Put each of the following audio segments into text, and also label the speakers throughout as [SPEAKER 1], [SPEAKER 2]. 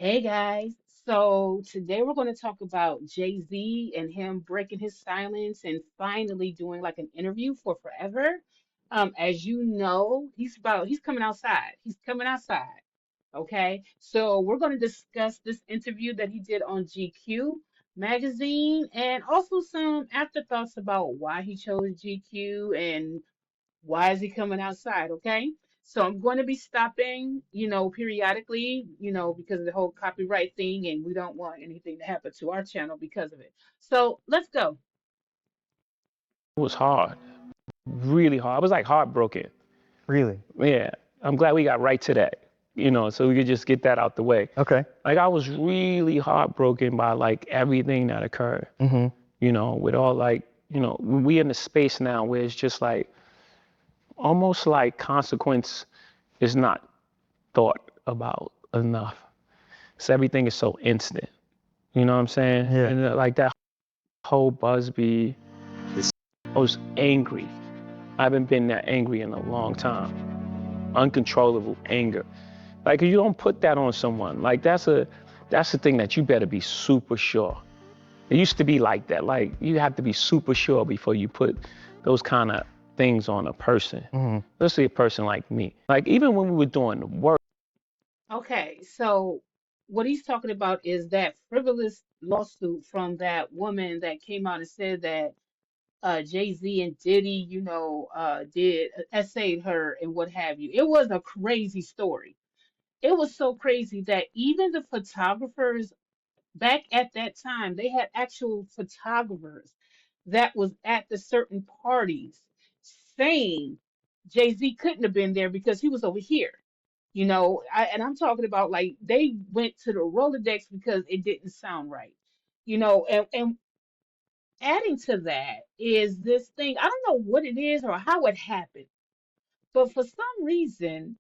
[SPEAKER 1] Hey guys, so today we're going to talk about Jay-Z and him breaking his silence and finally doing like an interview for forever. As you know, he's coming outside. He's coming outside. Okay, so we're going to discuss this interview that he did on GQ magazine and also some afterthoughts about why he chose GQ and why is he coming outside? Okay. So I'm going to be stopping, periodically, because of the whole copyright thing, and we don't want anything to happen to our channel because of it. So let's go.
[SPEAKER 2] It was hard, really hard. I was like heartbroken.
[SPEAKER 3] Really?
[SPEAKER 2] Yeah, I'm glad we got right to that, so we could just get that out the way.
[SPEAKER 3] Okay.
[SPEAKER 2] Like I was really heartbroken by like everything that occurred,
[SPEAKER 3] Mm-hmm.
[SPEAKER 2] with all like, we in a space now where it's just like almost like consequence is not thought about enough. So everything is so instant. You know what I'm saying?
[SPEAKER 3] Yeah.
[SPEAKER 2] And like that whole Busby, I was angry. I haven't been that angry in a long time. Uncontrollable anger. Like you don't put that on someone. Like that's the thing that you better be super sure. It used to be like that. Like you have to be super sure before you put those kind of things on a person.
[SPEAKER 3] Mm-hmm.
[SPEAKER 2] Especially a person like me. Like even when we were doing the work.
[SPEAKER 1] Okay. So what he's talking about is that frivolous lawsuit from that woman that came out and said that Jay-Z and Diddy, did essayed her and what have you. It was a crazy story. It was so crazy that even the photographers back at that time, they had actual photographers that was at the certain parties saying Jay-Z couldn't have been there because he was over here. And I'm talking about like they went to the Rolodex because it didn't sound right. And adding to that is this thing. I don't know what it is or how it happened, but for some reason,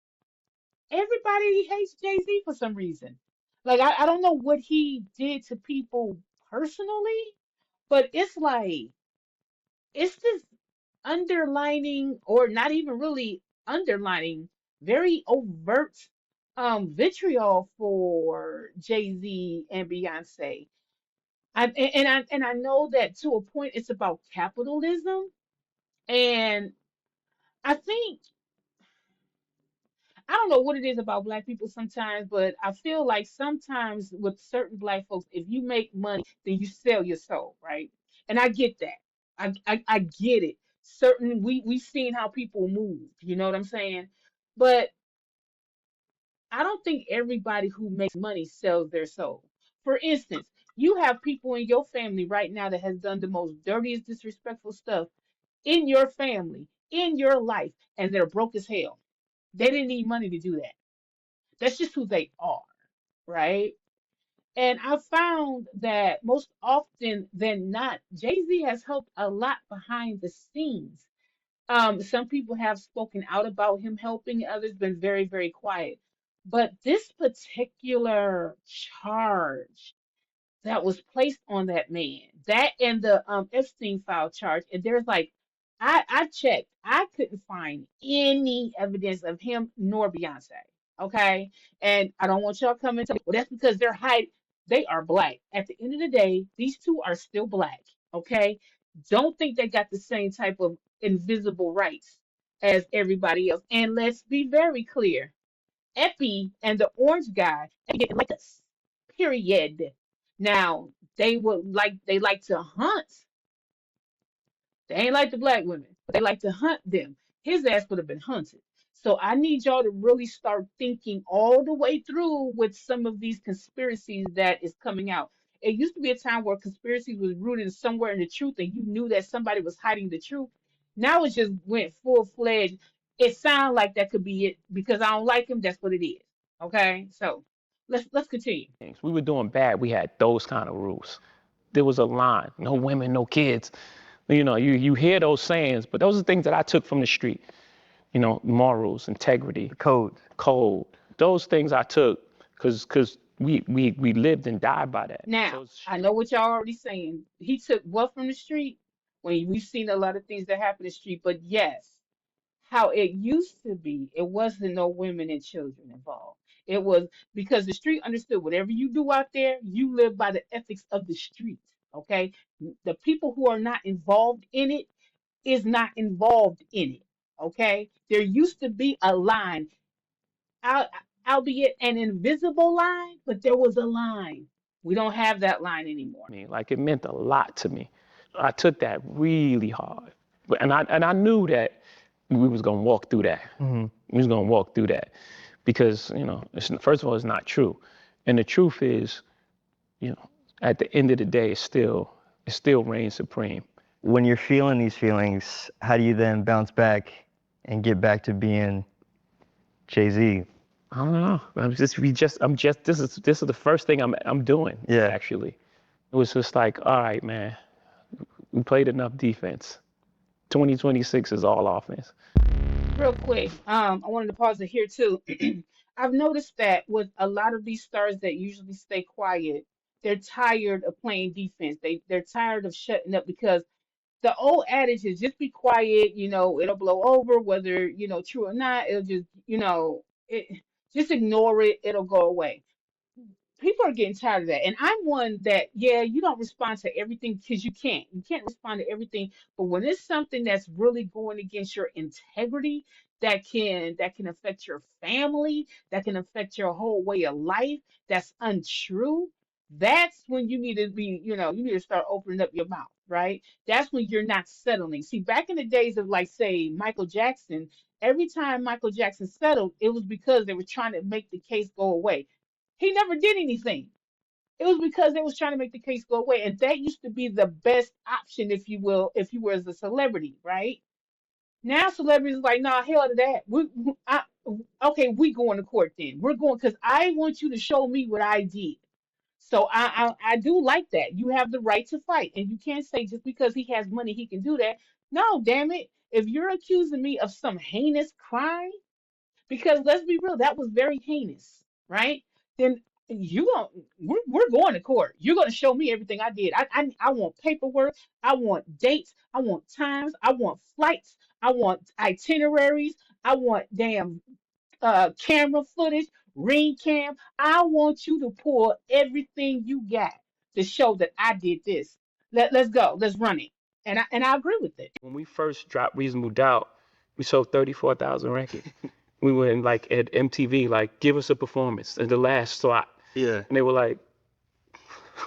[SPEAKER 1] everybody hates Jay-Z for some reason. Like I don't know what he did to people personally, but it's like it's this underlining or not even really underlining, very overt vitriol for Jay-Z and Beyonce. And I know that to a point it's about capitalism. And I think I don't know what it is about black people sometimes, but I feel like sometimes with certain black folks, if you make money, then you sell your soul, right? And I get that. I get it. Certain we've seen how people move, you know what I'm saying? But I don't think everybody who makes money sells their soul. For instance, you have people in your family right now that has done the most dirtiest, disrespectful stuff in your family, in your life, and they're broke as hell. They didn't need money to do that. That's just who they are, right? And I found that most often than not, Jay-Z has helped a lot behind the scenes. Some people have spoken out about him helping, others been very, very quiet. But this particular charge that was placed on that man. That and the Epstein file charge. And there's like, I checked, I couldn't find any evidence of him nor Beyonce. Okay, and I don't want y'all coming to me. Well, that's because they're hide. They are black. At the end of the day, these two are still black. Okay, don't think they got the same type of invisible rights. as everybody else. And let's be very clear. Epi and the orange guy ain't getting like us. Period. Now they like to hunt. They ain't like the black women, but they like to hunt them. His ass would have been hunted. So I need y'all to really start thinking all the way through with some of these conspiracies that is coming out. It used to be a time where conspiracies was rooted somewhere in the truth and you knew that somebody was hiding the truth. Now it just went full fledged. It sounds like that could be it because I don't like him. That's what it is. Okay, so let's continue.
[SPEAKER 2] things. We were doing bad. We had those kind of rules. There was a line: no women, no kids. You hear those sayings, but those are things that I took from the street. Morals, integrity,
[SPEAKER 3] The code.
[SPEAKER 2] code. Those things I took because we lived and died by that. So
[SPEAKER 1] Now,
[SPEAKER 2] it's
[SPEAKER 1] I
[SPEAKER 2] street.
[SPEAKER 1] know what y'all already saying. He took what from the street? When we've seen a lot of things that happen in the street, but yes, how it used to be, it wasn't no women and children involved. It was because the street understood whatever you do out there, you live by the ethics of the street. Okay? The people who are not involved in it is not involved in it. Okay? There used to be a line, al- albeit an invisible line, but there was a line. We don't have that line anymore.
[SPEAKER 2] Like it meant a lot to me. I took that really hard, and I knew that we was gonna walk through that.
[SPEAKER 3] Hmm.
[SPEAKER 2] We was gonna walk through that because first of all, it's not true, and the truth is, you know, at the end of the day, it still reigns supreme.
[SPEAKER 3] When you're feeling these feelings, how do you then bounce back and get back to being Jay-Z?
[SPEAKER 2] I don't know. This is the first thing I'm doing
[SPEAKER 3] Yeah.
[SPEAKER 2] actually. It was just like, all right, man, we played enough defense. 2026 is all offense.
[SPEAKER 1] Real quick, I wanted to pause it here too. I've noticed that with a lot of these stars that usually stay quiet, they're tired of playing defense. They're tired of shutting up because the old adage is just be quiet, it'll blow over, whether, true or not, it'll just, just ignore it, it'll go away. People are getting tired of that. And I'm one that, yeah, you don't respond to everything because you can't. You can't respond to everything. But when it's something that's really going against your integrity, that can affect your family, that can affect your whole way of life, that's untrue. That's when you need to be, you need to start opening up your mouth, right? That's when you're not settling. See, back in the days of like, say, Michael Jackson, every time Michael Jackson settled, it was because they were trying to make the case go away. He never did anything. It was because they was trying to make the case go away, and that used to be the best option, if you will, if you were as a celebrity, right? Now celebrities are like, nah, hell to that. Okay, we going to court then. We're going because I want you to show me what I did. So I do like that. You have the right to fight, and you can't say just because he has money he can do that. No, damn it. If you're accusing me of some heinous crime, because let's be real, that was very heinous, right? Then you going we're going to court. You're going to show me everything I did. I want paperwork. I want dates. I want times. I want flights. I want itineraries. I want damn camera footage, ring cam. I want you to pull everything you got to show that I did this. Let's go. Let's run it. And I agree with it.
[SPEAKER 2] When we first dropped Reasonable Doubt, we sold 34,000 records. We were in like at MTV, like, give us a performance in the last slot.
[SPEAKER 3] Yeah.
[SPEAKER 2] And they were like,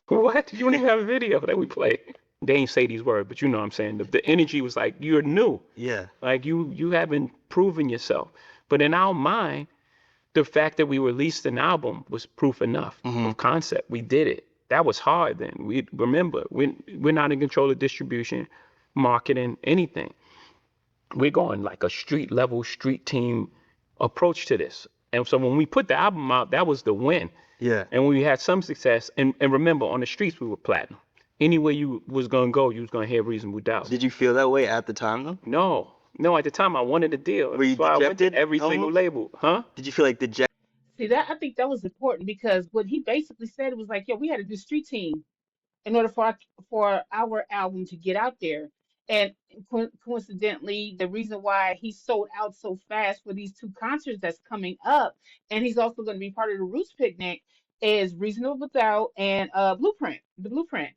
[SPEAKER 2] what? You don't even have a video that we played. They ain't say these words, but you know what I'm saying. The energy was like, you're new.
[SPEAKER 3] Yeah.
[SPEAKER 2] Like you haven't proven yourself. But in our mind, the fact that we released an album was proof enough
[SPEAKER 3] Hmm.
[SPEAKER 2] of concept. We did it. That was hard then. We remember we're not in control of distribution, marketing, anything. We're going like a street level, street team approach to this. And so when we put the album out, that was the win.
[SPEAKER 3] Yeah.
[SPEAKER 2] And we had some success. And remember, on the streets we were platinum. Anywhere you was gonna go, you was gonna hear Reasonable Doubt.
[SPEAKER 3] Did you feel that way at the time though?
[SPEAKER 2] No, no. At the time, I wanted a deal.
[SPEAKER 3] Were you
[SPEAKER 2] That's why I went to
[SPEAKER 3] dejected
[SPEAKER 2] every single
[SPEAKER 3] almost?
[SPEAKER 2] label. Huh?
[SPEAKER 3] Did you feel like dejected?
[SPEAKER 1] See that I think that was important because what he basically said was like, yo, we had to do street team in order for our album to get out there. And coincidentally, the reason why he sold out so fast for these two concerts that's coming up, and he's also going to be part of the Roots Picnic, is Reasonable Doubt and Blueprint, the Blueprint.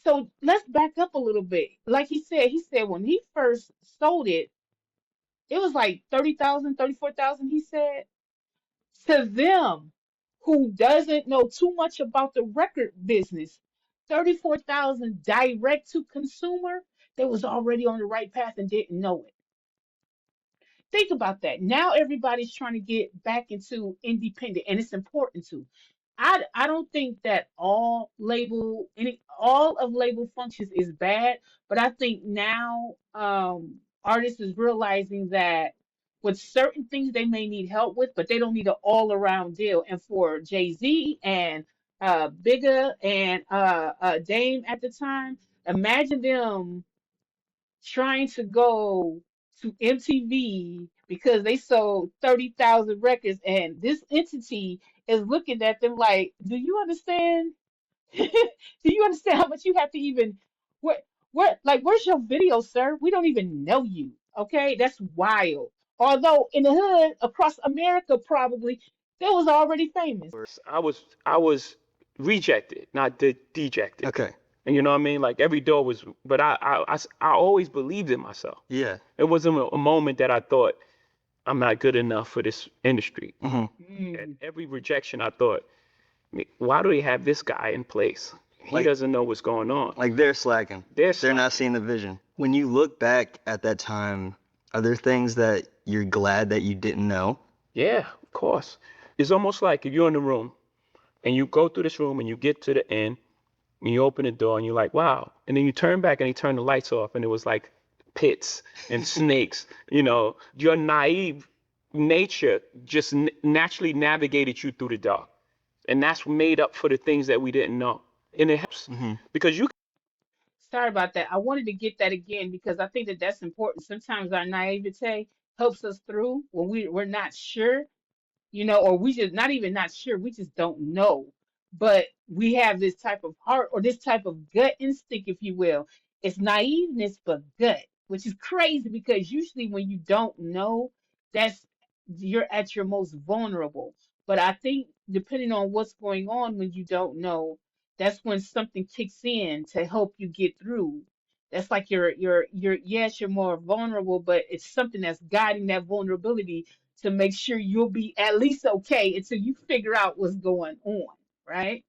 [SPEAKER 1] So let's back up a little bit. Like he said when he first sold it, It was like 30,000, 34,000. He said. To them who doesn't know too much about the record business, 34,000 direct to consumer, they was already on the right path and didn't know it. Think about that. Now everybody's trying to get back into independent, and it's important to. I don't think that all of label functions is bad, but I think now artists is realizing that with certain things they may need help with, but they don't need an all around deal. And for Jay-Z and Bigger and Dame at the time, imagine them trying to go to MTV because they sold 30,000 records, and this entity is looking at them like, do you understand? Do you understand how much you have to even what like where's your video, sir? We don't even know you. Okay, that's wild. Although in the hood across America, probably they was already famous.
[SPEAKER 2] I was rejected, not dejected.
[SPEAKER 3] Okay.
[SPEAKER 2] And you know what I mean? Like every door was, but I always believed in myself.
[SPEAKER 3] Yeah.
[SPEAKER 2] It wasn't a moment that I thought I'm not good enough for this industry.
[SPEAKER 3] Hmm.
[SPEAKER 2] At
[SPEAKER 1] Mm.
[SPEAKER 2] every rejection, I thought, why do they have this guy in place? He
[SPEAKER 3] Like,
[SPEAKER 2] doesn't know what's going on.
[SPEAKER 3] like they're slacking.
[SPEAKER 2] They're
[SPEAKER 3] They're not
[SPEAKER 2] slacking.
[SPEAKER 3] seeing the vision. When you look back at that time, are there things that you're glad that you didn't know?
[SPEAKER 2] Yeah, of course. It's almost like if you're in the room and you go through this room and you get to the end and you open the door and you're like, wow. And then you turn back and you turn the lights off and it was like pits and snakes. Your naive nature just naturally navigated you through the dark. And that's made up for the things that we didn't know. And it helps
[SPEAKER 3] Hmm.
[SPEAKER 2] because you
[SPEAKER 1] Sorry about that. I wanted to get that again because I think that that's important. Sometimes our naivete helps us through when we're not sure, or we just not even not sure, we just don't know. But we have this type of heart or this type of gut instinct, if you will. It's naiveness, but gut, which is crazy because usually when you don't know, that's you're at your most vulnerable. But I think depending on what's going on when you don't know, that's when something kicks in to help you get through. That's like you're yes, you're more vulnerable, but it's something that's guiding that vulnerability to make sure you'll be at least okay until you figure out what's going on, right?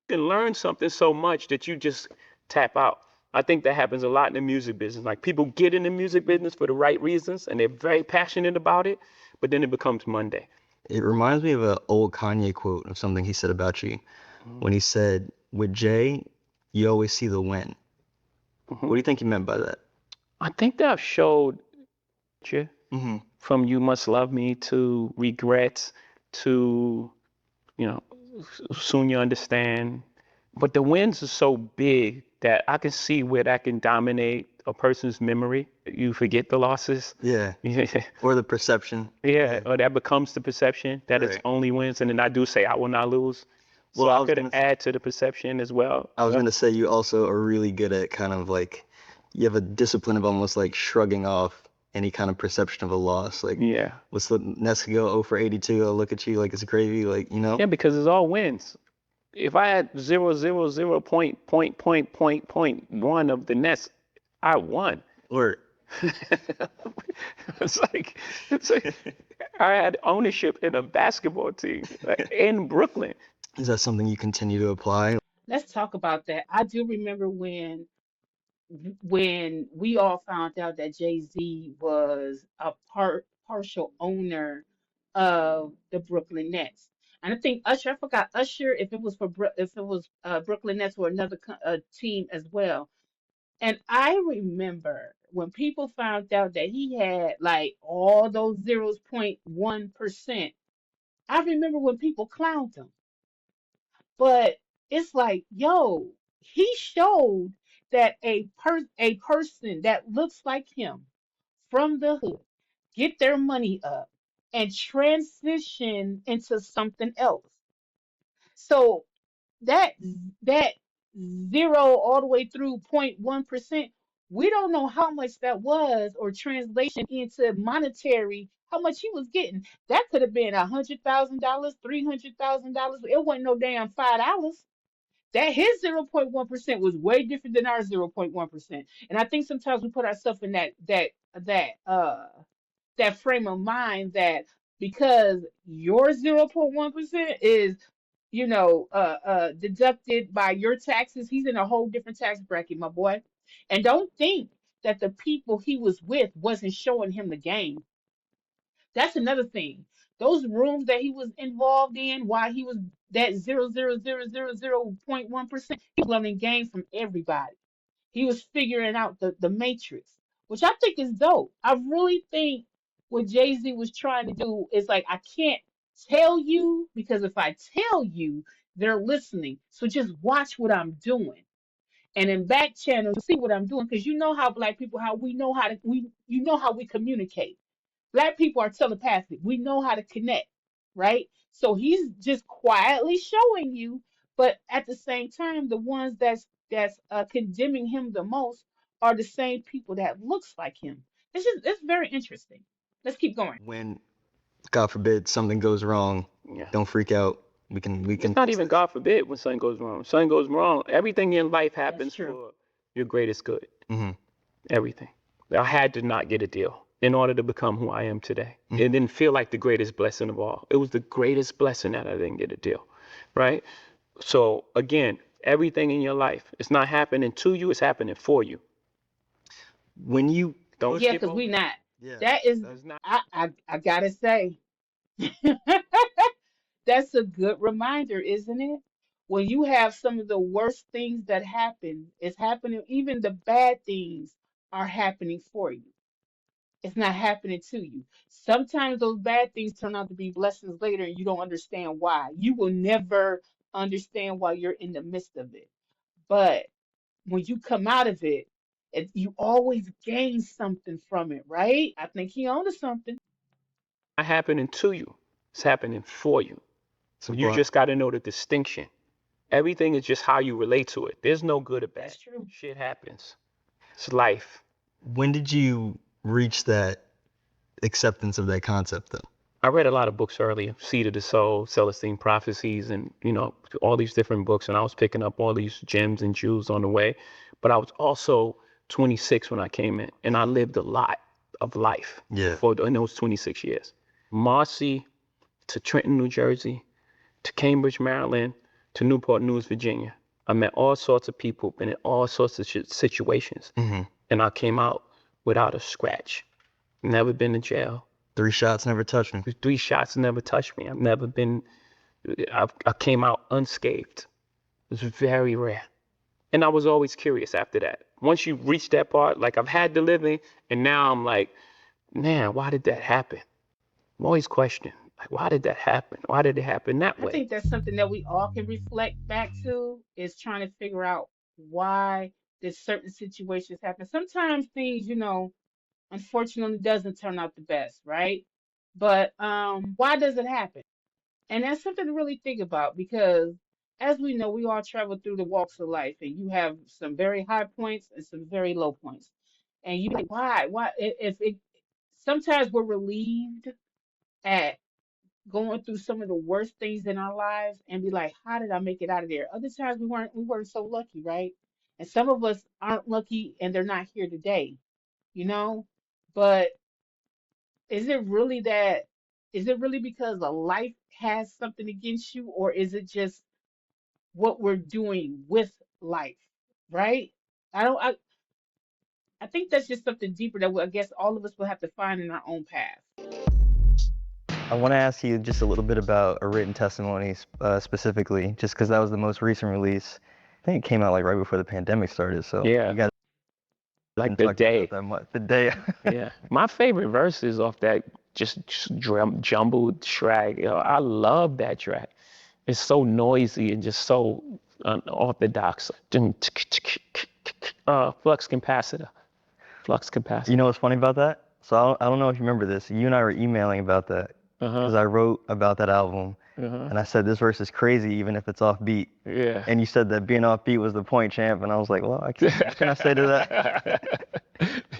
[SPEAKER 2] can learn something so much that you just tap out. I think that happens a lot in the music business. Like people get in the music business for the right reasons and they're very passionate about it, but then it becomes Monday.
[SPEAKER 3] It reminds me of an old Kanye quote of something he said about you
[SPEAKER 2] Mhm.
[SPEAKER 3] when he said, with Jay, you always see the win. What
[SPEAKER 2] Mhm.
[SPEAKER 3] do you think he meant by that?
[SPEAKER 2] I think that I've showed you
[SPEAKER 3] Hmm.
[SPEAKER 2] from You Must Love Me to Regrets to, you know, Soon You Understand. But the wins are so big that I can see where that can dominate a person's memory. You forget the losses.
[SPEAKER 3] Yeah.
[SPEAKER 2] Yeah,
[SPEAKER 3] Or the perception. Yeah.
[SPEAKER 2] or that becomes the perception that it's
[SPEAKER 3] Right.
[SPEAKER 2] only wins. And then I do say I will not lose.
[SPEAKER 3] Well,
[SPEAKER 2] So I could add to the perception as well.
[SPEAKER 3] I was gonna say you also are really good at kind of like you have a discipline of almost like shrugging off any kind of perception of a loss. Like,
[SPEAKER 2] Yeah.
[SPEAKER 3] what's the Nets could go 0 for 82? I'll look at you like it's gravy. Like, you know.
[SPEAKER 2] Yeah, because it's all wins. If I had 0.1 of the nets, I won.
[SPEAKER 3] Or
[SPEAKER 2] it's like it's like I had ownership in a basketball team in Brooklyn.
[SPEAKER 3] is that something you continue to apply?
[SPEAKER 1] Let's talk about that. I do remember when we all found out that Jay-Z was a partial owner of the Brooklyn Nets. And I think Usher, I forgot Usher if it was if it was Brooklyn Nets or another team as well. And I remember when people found out that he had like all those 0.1%. I remember when people clowned him. But it's like, yo, he showed that a person that looks like him from the hood get their money up and transition into something else. So that that zero all the way through 0.1%, we don't know how much that was or translation into monetary, how much he was getting. That could have been $100,000, $300,000. It wasn't no damn $5. That his 0.1% was way different than our 0.1%. And I think sometimes we put ourselves in that that frame of mind that because your 0.1% is, deducted by your taxes, he's in a whole different tax bracket, my boy. And don't think that the people he was with wasn't showing him the game. That's another thing. Those rooms that he was involved in while he was that 0.1%, he was learning game from everybody. He was figuring out the matrix, which I think is dope. I really think what Jay-Z was trying to do is like, I can't tell you because if I tell you, they're listening. So just watch what I'm doing. And in back channel, see what I'm doing because you know how black people, how we know how to you know how we communicate. Black people are telepathic. We know how to connect, right? So he's just quietly showing you, but at the same time, the ones that's condemning him the most are the same people that looks like him. It's very interesting. Let's keep going.
[SPEAKER 3] When, God forbid, something goes wrong,
[SPEAKER 2] Yeah.
[SPEAKER 3] don't freak out. We can
[SPEAKER 2] It's not
[SPEAKER 3] fix
[SPEAKER 2] even
[SPEAKER 3] this.
[SPEAKER 2] God forbid when something goes wrong. Something goes wrong. Everything in life
[SPEAKER 1] That's
[SPEAKER 2] happens
[SPEAKER 1] true.
[SPEAKER 2] for your greatest good.
[SPEAKER 3] Mm-hmm.
[SPEAKER 2] Everything. I had to not get a deal in order to become who I am today.
[SPEAKER 3] Mhm.
[SPEAKER 2] It didn't feel like the greatest blessing of all. It was the greatest blessing that I didn't get a deal. Right? So again, everything in your life, it's not happening to you, it's happening for you.
[SPEAKER 3] When you
[SPEAKER 2] Don't
[SPEAKER 1] Yeah,
[SPEAKER 2] skip
[SPEAKER 1] because
[SPEAKER 2] over
[SPEAKER 1] we
[SPEAKER 2] that.
[SPEAKER 1] not.
[SPEAKER 3] Yeah.
[SPEAKER 1] That is,
[SPEAKER 2] That's not
[SPEAKER 1] I gotta say, that's a good reminder, isn't it? When you have some of the worst things that happen, it's happening, even the bad things are happening for you. It's not happening to you. Sometimes those bad things turn out to be blessings later and you don't understand why. You will never understand why you're in the midst of it. But when you come out of it, you always gain something from it, right? I think he owned something.
[SPEAKER 2] happening to you, it's happening for you.
[SPEAKER 3] So,
[SPEAKER 2] You
[SPEAKER 3] Brian,
[SPEAKER 2] just got to know the distinction. Everything is just how you relate to it. There's no good or bad.
[SPEAKER 1] That's true.
[SPEAKER 2] Shit happens. It's life.
[SPEAKER 3] when did you reach that acceptance of that concept, though?
[SPEAKER 2] I read a lot of books earlier, Seed of the Soul, Celestine Prophecies, and all these different books, and I was picking up all these gems and jewels on the way. But I was also 26 when I came in, and I lived a lot of life
[SPEAKER 3] Yeah.
[SPEAKER 2] in those 26 years. Marcy to Trenton, New Jersey, to Cambridge, Maryland, to Newport News, Virginia. I met all sorts of people, been in all sorts of situations,
[SPEAKER 3] Mm-hmm.
[SPEAKER 2] and I came out without a scratch. Never been to jail.
[SPEAKER 3] 3 shots never touched me.
[SPEAKER 2] 3 shots never touched me. I came out unscathed. It was very rare. And I was always curious after that. Once you reach that part, like I've had the living, and now I'm like, man, why did that happen? I'm always questioning, like, why did that happen? Why did it happen that
[SPEAKER 1] I
[SPEAKER 2] way?
[SPEAKER 1] think that's something that we all can reflect back to is trying to figure out why did certain situations happen. Sometimes things, unfortunately doesn't turn out the best, right? But why does it happen? And that's something to really think about because as we know, we all travel through the walks of life and you have some very high points and some very low points. And you like, why? Why if it sometimes we're relieved at going through some of the worst things in our lives and be like, how did I make it out of there? Other times we weren't so lucky, right? And some of us aren't lucky and they're not here today, you know? But is it really that is it really because a life has something against you, or is it just what we're doing with life, right? I don't I think that's just something deeper that I guess all of us will have to find in our own path.
[SPEAKER 3] I want to ask you just a little bit about a written testimony specifically, just because that was the most recent release. I think it came out like right before the pandemic started, so
[SPEAKER 2] Yeah,
[SPEAKER 3] you guys
[SPEAKER 2] like
[SPEAKER 3] didn't
[SPEAKER 2] the
[SPEAKER 3] talk about
[SPEAKER 2] day.
[SPEAKER 3] that much. The day.
[SPEAKER 2] Yeah, my favorite verses off that just jumbled track. I love that track. It's so noisy and just so unorthodox. Flux capacitor. Flux
[SPEAKER 3] You
[SPEAKER 2] capacitor.
[SPEAKER 3] know what's funny about that? So I don't know if you remember this. You and I were emailing about that
[SPEAKER 2] Uh huh.
[SPEAKER 3] because I wrote about that album,
[SPEAKER 2] Uh huh.
[SPEAKER 3] and I said this verse is crazy even if it's offbeat.
[SPEAKER 2] Yeah.
[SPEAKER 3] And you said that being offbeat was the point, champ. And I was like, well, what can I say to that?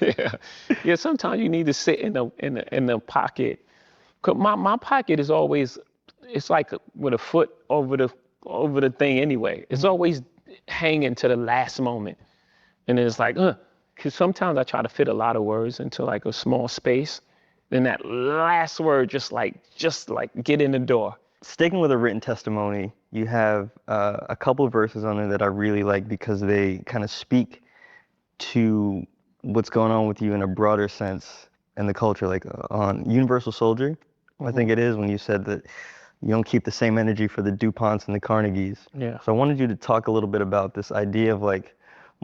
[SPEAKER 2] Yeah. Yeah. Sometimes you need to sit in the pocket. 'Cause my pocket is always, it's like with a foot over the thing anyway. It's always hanging to the last moment. And it's like, because sometimes I try to fit a lot of words into like a small space. Then that last word, just like get in the door.
[SPEAKER 3] Sticking with a written testimony, you have a couple of verses on there that I really like because they kind of speak to what's going on with you in a broader sense in the culture, like on Universal Soldier, I think it is, when you said that you don't keep the same energy for the DuPonts and the Carnegies.
[SPEAKER 2] Yeah.
[SPEAKER 3] So I wanted you to talk a little bit about this idea of like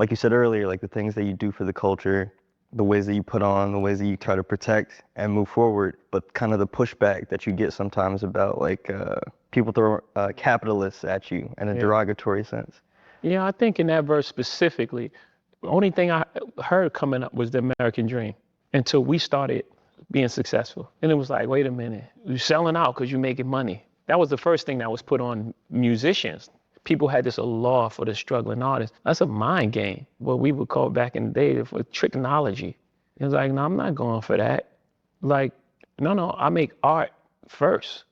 [SPEAKER 3] you said earlier, like the things that you do for the culture, the ways that you put on, the ways that you try to protect and move forward, but kind of the pushback that you get sometimes about like people throw capitalists at you in a
[SPEAKER 2] Yeah.
[SPEAKER 3] derogatory sense.
[SPEAKER 2] Yeah, I think in that verse specifically, the only thing I heard coming up was the American dream until we started being successful. And it was like, wait a minute, you're selling out because you're making money. That was the first thing that was put on musicians. People had this law for the struggling artists. That's a mind game, what we would call back in the day for technology. It was like, no, I'm not going for that. Like, no, I make art first.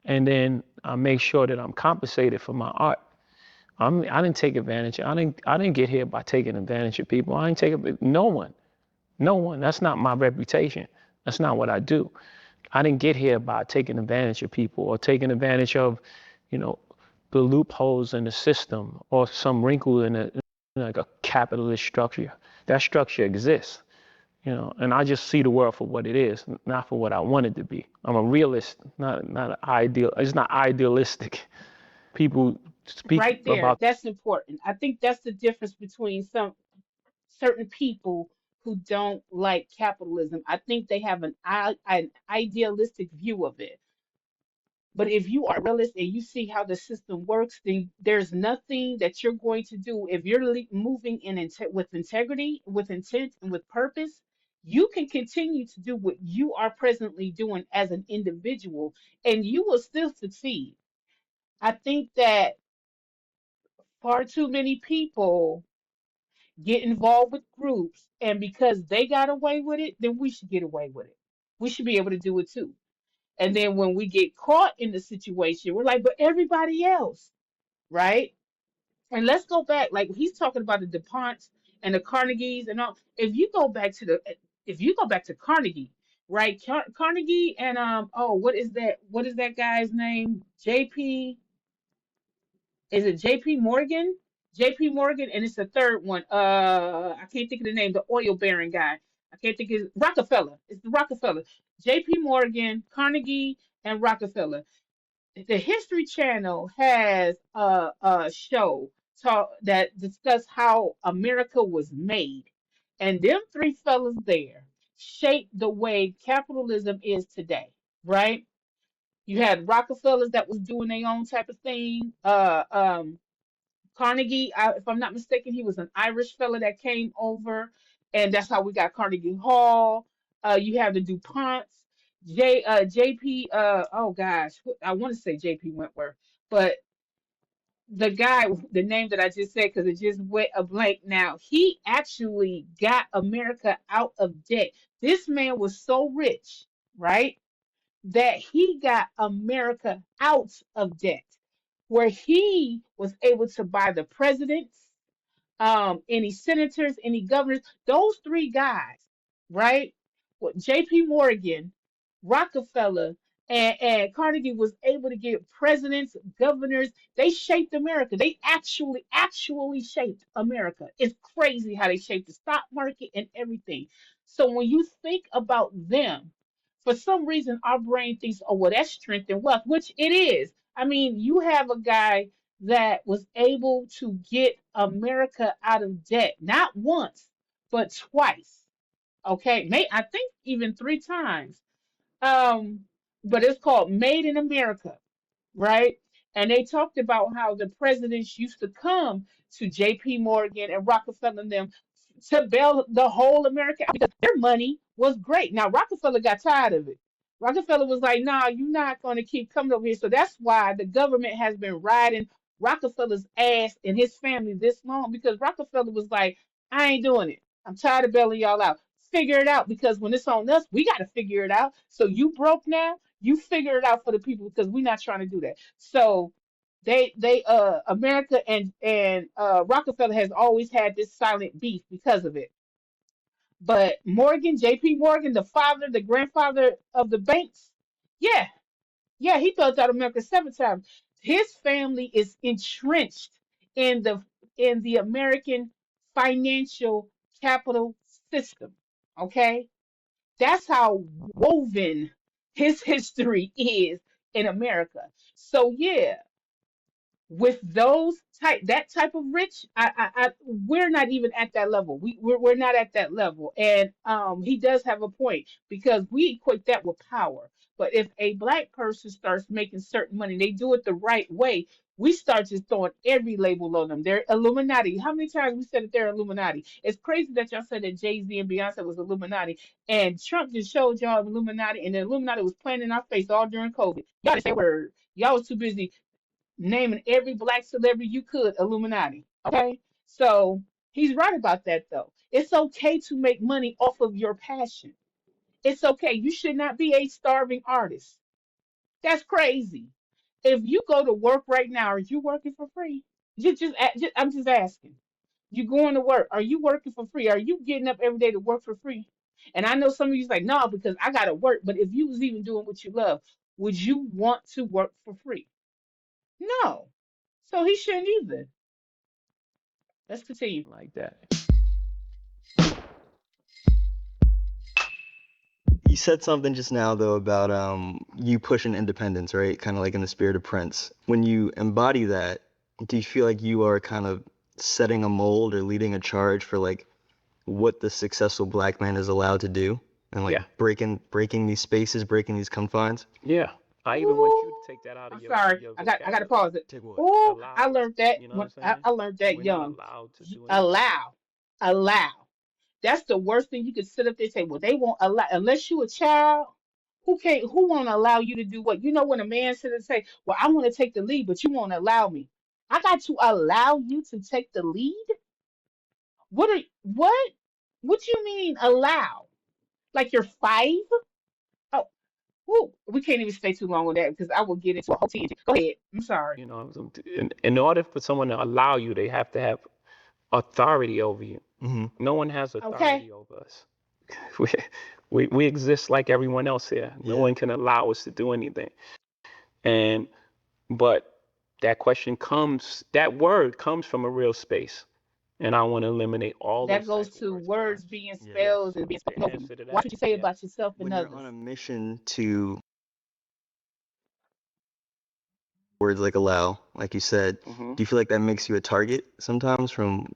[SPEAKER 2] And then I make sure that I'm compensated for my art. I didn't take advantage. I didn't get here by taking advantage of people. I didn't take no one. No one. That's not my reputation. That's not what I do. I didn't get here by taking advantage of people or taking advantage of, you know, the loopholes in the system or some wrinkle in like a capitalist structure. That structure exists, and I just see the world for what it is, not for what I want it to be. I'm a realist, not an ideal. It's not idealistic. People speak
[SPEAKER 1] Right there,
[SPEAKER 2] about.
[SPEAKER 1] that's important. I think that's the difference between some certain people who don't like capitalism. I think they have an idealistic view of it. But if you are a realist and you see how the system works, then there's nothing that you're going to do. If you're moving with integrity, with intent, and with purpose, you can continue to do what you are presently doing as an individual, and you will still succeed. I think that far too many people get involved with groups, and because they got away with it, then we should get away with it. We should be able to do it too. And then when we get caught in the situation, we're like, but everybody else, right? And let's go back, like he's talking about the DuPonts and the Carnegies and all. If you go back to Carnegie, right? Carnegie and what is that? What is that guy's name? JP, is it JP Morgan? JP Morgan, and it's the third one. I can't think of the name, the oil baron guy. I can't think of Rockefeller. It's the Rockefeller. JP Morgan, Carnegie, and Rockefeller. The History Channel has a show that discuss how America was made. And them three fellas there shaped the way capitalism is today, right? You had Rockefellers that was doing their own type of thing. Carnegie, if I'm not mistaken, he was an Irish fella that came over, and that's how we got Carnegie Hall. You have the DuPonts, JP. Oh gosh, I want to say JP Wentworth, but the guy, the name that I just said, because it just went a blank now. He actually got America out of debt. This man was so rich, right, that he got America out of debt, where he was able to buy the presidents, any senators, any governors, those three guys, right? What J.P. Morgan, Rockefeller, and Carnegie was able to get presidents, governors. They shaped America. They actually shaped America. It's crazy how they shaped the stock market and everything. So when you think about them, for some reason our brain thinks, oh well, that's strength and wealth, which it is. I mean, you have a guy that was able to get America out of debt, not once, but twice. Okay, I think even three times. Um, but it's called Made in America, right? And they talked about how the presidents used to come to J.P. Morgan and Rockefeller and them to bail the whole America out because their money was great. Now Rockefeller got tired of it. Rockefeller was like, "Nah, you're not going to keep coming over here." So that's why the government has been riding Rockefeller's ass and his family this long because Rockefeller was like, "I ain't doing it. I'm tired of bailing y'all out. Figure it out because when it's on us, we got to figure it out. So you broke now, you figure it out for the people because we're not trying to do that." So they America and Rockefeller has always had this silent beef because of it. But Morgan, J.P. Morgan, the father, the grandfather of the banks, yeah, yeah, he built out America 7 times. His family is entrenched in the American financial capital system. Okay, that's how woven his history is in America. So yeah, with those type of rich, we're not even at that level. We're not at that level. And he does have a point because we equate that with power. But if a black person starts making certain money, they do it the right way, we start just throwing every label on them. They're Illuminati. How many times we said that they're Illuminati? It's crazy that y'all said that Jay-Z and Beyonce was Illuminati, and Trump just showed y'all Illuminati, and the Illuminati was playing in our face all during COVID. Y'all didn't say a word. Y'all was too busy naming every black celebrity you could Illuminati. Okay? So he's right about that though. It's okay to make money off of your passion. It's okay. You should not be a starving artist. That's crazy. If you go to work right now, are you working for free? I'm just asking. You going to work? Are you working for free? Are you getting up every day to work for free? And I know some of you's like, no, because I gotta work. But if you was even doing what you love, would you want to work for free? No. So he shouldn't either. Let's continue.
[SPEAKER 2] Like that.
[SPEAKER 3] You said something just now though about you pushing independence, right? Kind of like in the spirit of Prince. When you embody that, do you feel like you are kind of setting a mold or leading a charge for like what the successful black man is allowed to do and like
[SPEAKER 2] Yeah.
[SPEAKER 3] breaking these spaces, breaking these confines?
[SPEAKER 2] Yeah. I even want you
[SPEAKER 1] Ooh,
[SPEAKER 2] to take that out of
[SPEAKER 1] I'm
[SPEAKER 2] your
[SPEAKER 1] sorry.
[SPEAKER 2] your
[SPEAKER 1] I gotta
[SPEAKER 2] vocabulary.
[SPEAKER 1] pause it.
[SPEAKER 3] Take what?
[SPEAKER 1] Ooh, I
[SPEAKER 2] Allowed.
[SPEAKER 1] learned that
[SPEAKER 2] You know what
[SPEAKER 1] when
[SPEAKER 2] I'm saying?
[SPEAKER 1] I learned that
[SPEAKER 2] We're not
[SPEAKER 1] young.
[SPEAKER 2] allowed to do anything.
[SPEAKER 1] Allow, allow. That's the worst thing you could sit up there and say. Well, they won't allow unless you a child. Who won't allow you to do what? You know when a man sit and say, "Well, I want to take the lead, but you won't allow me." I got to allow you to take the lead. What? What do you mean allow? Like you're five? Oh, woo, we can't even stay too long on that because I will get into a whole tangent. Go ahead. I'm sorry.
[SPEAKER 2] You know, in order for someone to allow you, they have to have authority over you.
[SPEAKER 3] Mm-hmm.
[SPEAKER 2] No one has
[SPEAKER 1] Okay.
[SPEAKER 2] authority over us. We, we exist like everyone else here. No
[SPEAKER 3] Yeah.
[SPEAKER 2] one can allow us to do anything. And but that word comes from a real space. And I want to eliminate all
[SPEAKER 1] That
[SPEAKER 2] those
[SPEAKER 1] goes
[SPEAKER 2] type of
[SPEAKER 1] to
[SPEAKER 2] words pretty
[SPEAKER 1] words
[SPEAKER 2] much.
[SPEAKER 1] being
[SPEAKER 3] Yeah.
[SPEAKER 2] Yes.
[SPEAKER 1] spelled and being
[SPEAKER 2] The
[SPEAKER 1] spoken over you.
[SPEAKER 2] answer to
[SPEAKER 1] Watch
[SPEAKER 2] that.
[SPEAKER 1] what you say
[SPEAKER 2] Yeah.
[SPEAKER 1] about yourself and
[SPEAKER 3] When you're on
[SPEAKER 1] others.
[SPEAKER 3] a mission to words like allow, like you said,
[SPEAKER 2] Hmm.
[SPEAKER 3] do you feel like that makes you a target sometimes from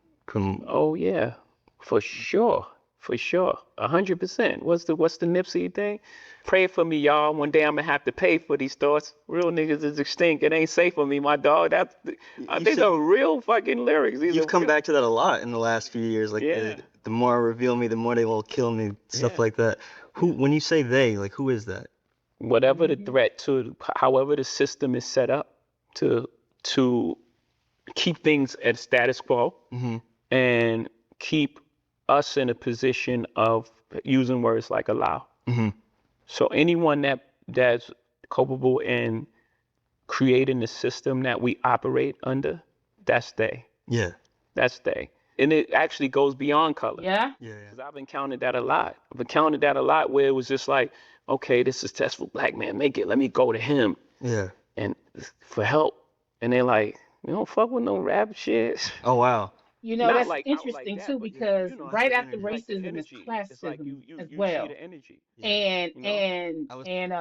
[SPEAKER 2] Oh yeah, for sure, for sure, 100%. What's the Nipsey thing? Pray for me, y'all. One day I'm gonna have to pay for these thoughts. Real niggas is extinct. It ain't safe for me, my dog.
[SPEAKER 3] you
[SPEAKER 2] These
[SPEAKER 3] said
[SPEAKER 2] are real fucking lyrics. These
[SPEAKER 3] you've
[SPEAKER 2] are
[SPEAKER 3] come
[SPEAKER 2] real.
[SPEAKER 3] back to that a lot in the last few years, like
[SPEAKER 2] Yeah,
[SPEAKER 3] the more I reveal me, the more they will kill me, stuff
[SPEAKER 2] yeah,
[SPEAKER 3] like that. Who,
[SPEAKER 2] yeah.
[SPEAKER 3] when you say they, like who is that?
[SPEAKER 2] Whatever the
[SPEAKER 1] Hmm.
[SPEAKER 2] threat to, however the system is set up to to keep things at status quo
[SPEAKER 3] Mm-hmm.
[SPEAKER 2] and keep us in a position of using words like allow.
[SPEAKER 3] Mm-hmm.
[SPEAKER 2] So anyone that's culpable in creating the system that we operate under, that's they.
[SPEAKER 3] Yeah.
[SPEAKER 2] That's they. And it actually goes beyond color.
[SPEAKER 1] Yeah.
[SPEAKER 3] Yeah. Yeah.
[SPEAKER 2] Because I've encountered that a lot. I've encountered that a lot where it was just like, okay, this successful black man make it. Let me go to him
[SPEAKER 3] Yeah.
[SPEAKER 2] and for help. And they're like, you don't fuck with no rap shit.
[SPEAKER 3] Oh wow.
[SPEAKER 1] You know,
[SPEAKER 2] Not
[SPEAKER 1] that's
[SPEAKER 2] like out like
[SPEAKER 1] interesting too
[SPEAKER 2] that, but
[SPEAKER 3] Yeah.
[SPEAKER 1] because
[SPEAKER 2] you know,
[SPEAKER 3] It's
[SPEAKER 1] right
[SPEAKER 3] the
[SPEAKER 1] after
[SPEAKER 2] it's
[SPEAKER 3] energy.
[SPEAKER 2] like the
[SPEAKER 1] racism is
[SPEAKER 2] energy. It's like
[SPEAKER 1] classism as
[SPEAKER 2] you see
[SPEAKER 1] well.
[SPEAKER 2] the energy,
[SPEAKER 3] Yeah.
[SPEAKER 1] And
[SPEAKER 2] you know?
[SPEAKER 1] and
[SPEAKER 3] I was.
[SPEAKER 1] and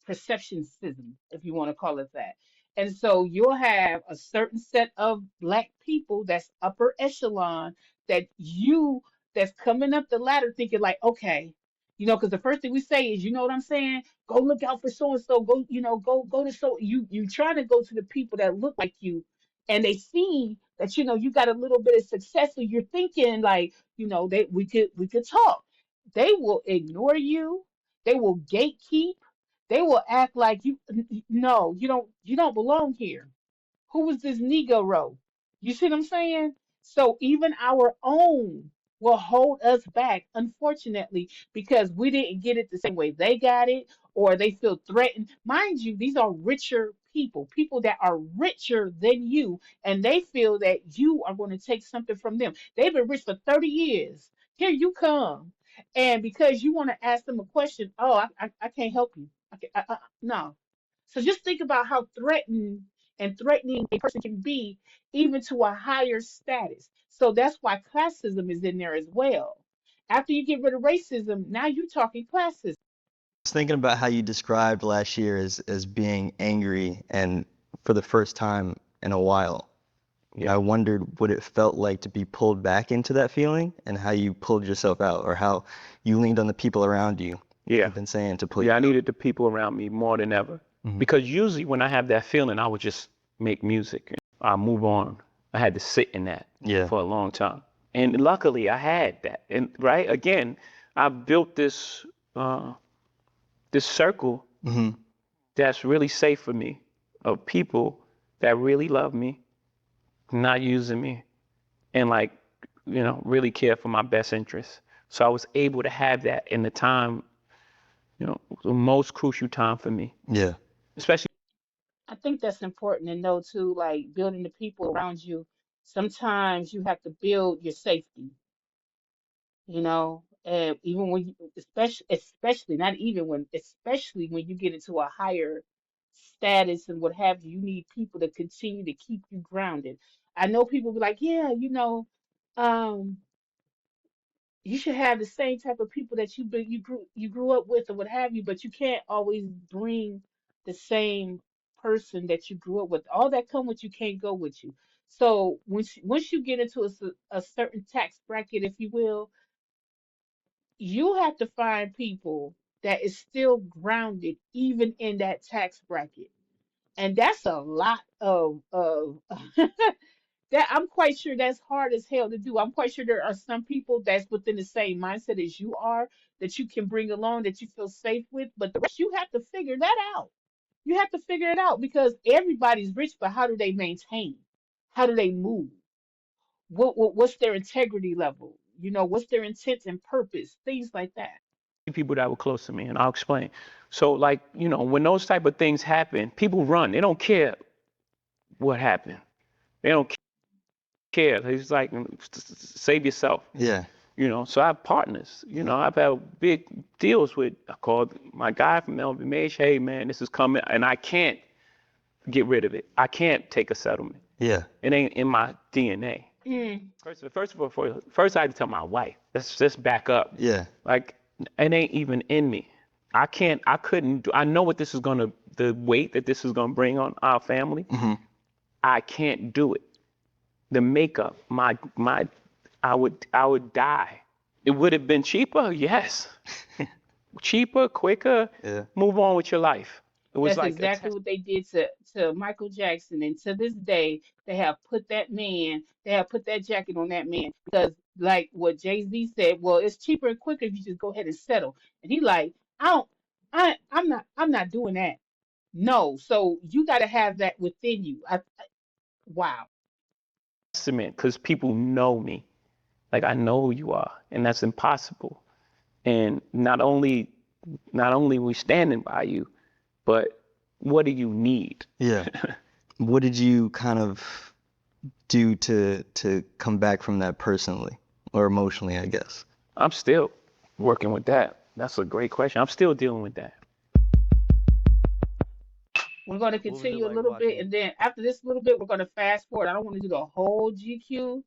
[SPEAKER 1] perceptionism, if you want to call it that. And so you'll have a certain set of black people that's upper echelon that you that's coming up the ladder thinking like, okay, because the first thing we say is, you know what I'm saying? Go look out for so and so. Go, go to so you trying to go to the people that look like you, and they see that you got a little bit of success, so you're thinking like, that we could talk. They will ignore you. They will gatekeep. They will act like no, you don't belong here. Who was this Negro? You see what I'm saying? So even our own will hold us back, unfortunately, because we didn't get it the same way they got it, or they feel threatened. Mind you, these are richer people that are richer than you, and they feel that you are going to take something from them. They've been rich for 30 years. Here you come. And because you want to ask them a question, oh, I can't help you. No. So just think about how threatening a person can be, even to a higher status. So that's why classism is in there as well. After you get rid of racism, now you're talking classism.
[SPEAKER 3] Was thinking about how you described last year as being angry and for the first time in a while. And
[SPEAKER 2] Yeah.
[SPEAKER 3] I wondered what it felt like to be pulled back into that feeling and how you pulled yourself out or how you leaned on the people around you.
[SPEAKER 2] Yeah.
[SPEAKER 3] You've been saying to pull you
[SPEAKER 2] Yeah, I
[SPEAKER 3] out.
[SPEAKER 2] needed the people around me more than ever.
[SPEAKER 3] Mhm.
[SPEAKER 2] Because usually when I have that feeling, I would just make music. I move on. I had to sit in that
[SPEAKER 3] Yeah.
[SPEAKER 2] for a long time. And luckily I had that. And right, again, I built this circle
[SPEAKER 3] Hmm.
[SPEAKER 2] that's really safe for me, of people that really love me, not using me, and like, really care for my best interests. So I was able to have that in the time, the most crucial time for me,
[SPEAKER 3] Yeah.
[SPEAKER 2] especially
[SPEAKER 1] I think that's important to know too, like building the people around you. Sometimes you have to build your safety, and even when you, especially not even when, especially when you get into a higher status and what have you, you need people to continue to keep you grounded. I know people be like, yeah, um, you should have the same type of people that you grew up with or what have you, but you can't always bring the same person that you grew up with. All that come with you can't go with you. So once you get into a certain tax bracket, if you will, you have to find people that is still grounded even in that tax bracket. And that's a lot of that I'm quite sure that's hard as hell to do. I'm quite sure there are some people that's within the same mindset as you are that you can bring along that you feel safe with, but the rest you have to figure that out. You have to figure it out because everybody's rich, but how do they maintain? How do they move? What's their integrity level? What's their intent and purpose? Things like that.
[SPEAKER 2] people that were close to me, and I'll explain. So, like, when those type of things happen, people run. They don't care what happened. They don't care. It's like, save yourself.
[SPEAKER 3] Yeah.
[SPEAKER 2] So I have partners. I've had big deals with. I called my guy from LVMH. Hey, man, this is coming, and I can't get rid of it. I can't take a settlement.
[SPEAKER 3] Yeah.
[SPEAKER 2] It ain't in my DNA.
[SPEAKER 1] Mm,
[SPEAKER 2] First of all, first I had to tell my wife. Let's just back up.
[SPEAKER 3] Yeah.
[SPEAKER 2] Like, it ain't even in me. I couldn't do, I know what this is gonna, the weight that this is gonna bring on our family.
[SPEAKER 3] Hmm.
[SPEAKER 2] I can't do it. The makeup, I would die. It would have been cheaper, yes. Cheaper, quicker,
[SPEAKER 3] Yeah.
[SPEAKER 2] move on with your life. It was
[SPEAKER 1] that's
[SPEAKER 2] like a
[SPEAKER 1] exactly
[SPEAKER 2] test.
[SPEAKER 1] what they did to Michael Jackson, and to this day, they have put that jacket on that man because, like what Jay-Z said, well, it's cheaper and quicker if you just go ahead and settle. And he like, I don't, I'm not doing that. No, so you got to have that within you. Wow.
[SPEAKER 2] Testament, because people know me. Like, I know who you are, and that's impossible. And not only we standing by you, but what do you need?
[SPEAKER 3] Yeah. What did you kind of do to come back from that personally or emotionally, I guess?
[SPEAKER 2] I'm still working with that. That's a great question. I'm still dealing with that.
[SPEAKER 1] We're going to
[SPEAKER 3] What was it
[SPEAKER 1] continue a
[SPEAKER 3] like
[SPEAKER 1] little bit,
[SPEAKER 3] watching?
[SPEAKER 1] and then after this little bit, we're going to fast forward. I don't want to do the whole GQ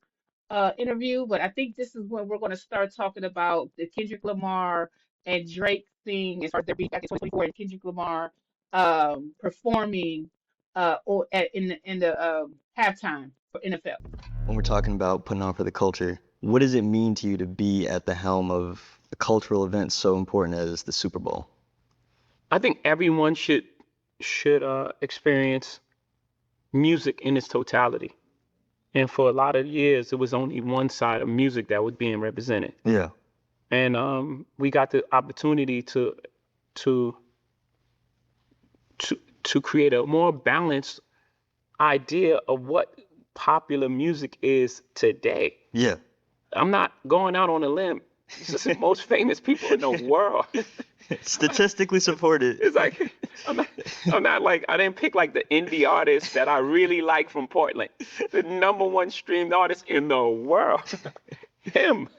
[SPEAKER 1] interview, but I think this is when we're going to start talking about the Kendrick Lamar and Drake thing as far as their beef back in 2024 and Kendrick Lamar performing in the halftime for NFL.
[SPEAKER 3] When we're talking about putting on for the culture, what does it mean to you to be at the helm of a cultural event so important as the Super Bowl?
[SPEAKER 2] I think everyone should experience music in its totality. And for a lot of years, it was only one side of music that was being represented.
[SPEAKER 3] Yeah.
[SPEAKER 2] And we got the opportunity to to create a more balanced idea of what popular music is today.
[SPEAKER 3] Yeah.
[SPEAKER 2] I'm not going out on a limb. This is the most famous people in the world.
[SPEAKER 3] Statistically supported.
[SPEAKER 2] It's like I'm not like, I didn't pick like the indie artist that I really like from Portland. The number one streamed artist in the world. Him.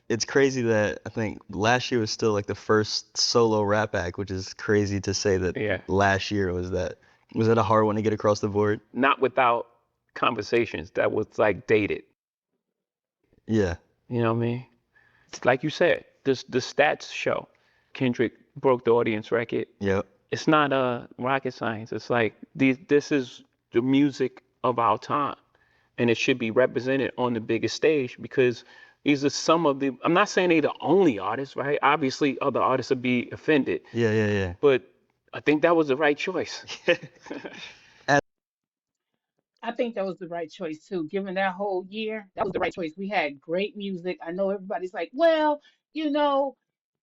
[SPEAKER 3] It's crazy that I think last year was still like the first solo rap act, which is crazy to say that
[SPEAKER 2] Yeah.
[SPEAKER 3] last year was that. Was that a hard one to get across the board?
[SPEAKER 2] Not without conversations that was like dated.
[SPEAKER 3] Yeah.
[SPEAKER 2] You know what I mean? It's like you said, the stats show Kendrick broke the audience record.
[SPEAKER 3] Yep.
[SPEAKER 2] It's not rocket science. It's like this is the music of our time, and it should be represented on the biggest stage because these are some of the. I'm not saying they're the only artists, right? Obviously, other artists would be offended,
[SPEAKER 3] Yeah, yeah,
[SPEAKER 2] but I think that was the right choice.
[SPEAKER 3] yeah. As
[SPEAKER 1] I think that was the right choice too. Given that whole year, that was the right choice. We had great music. I know everybody's like, well, you know,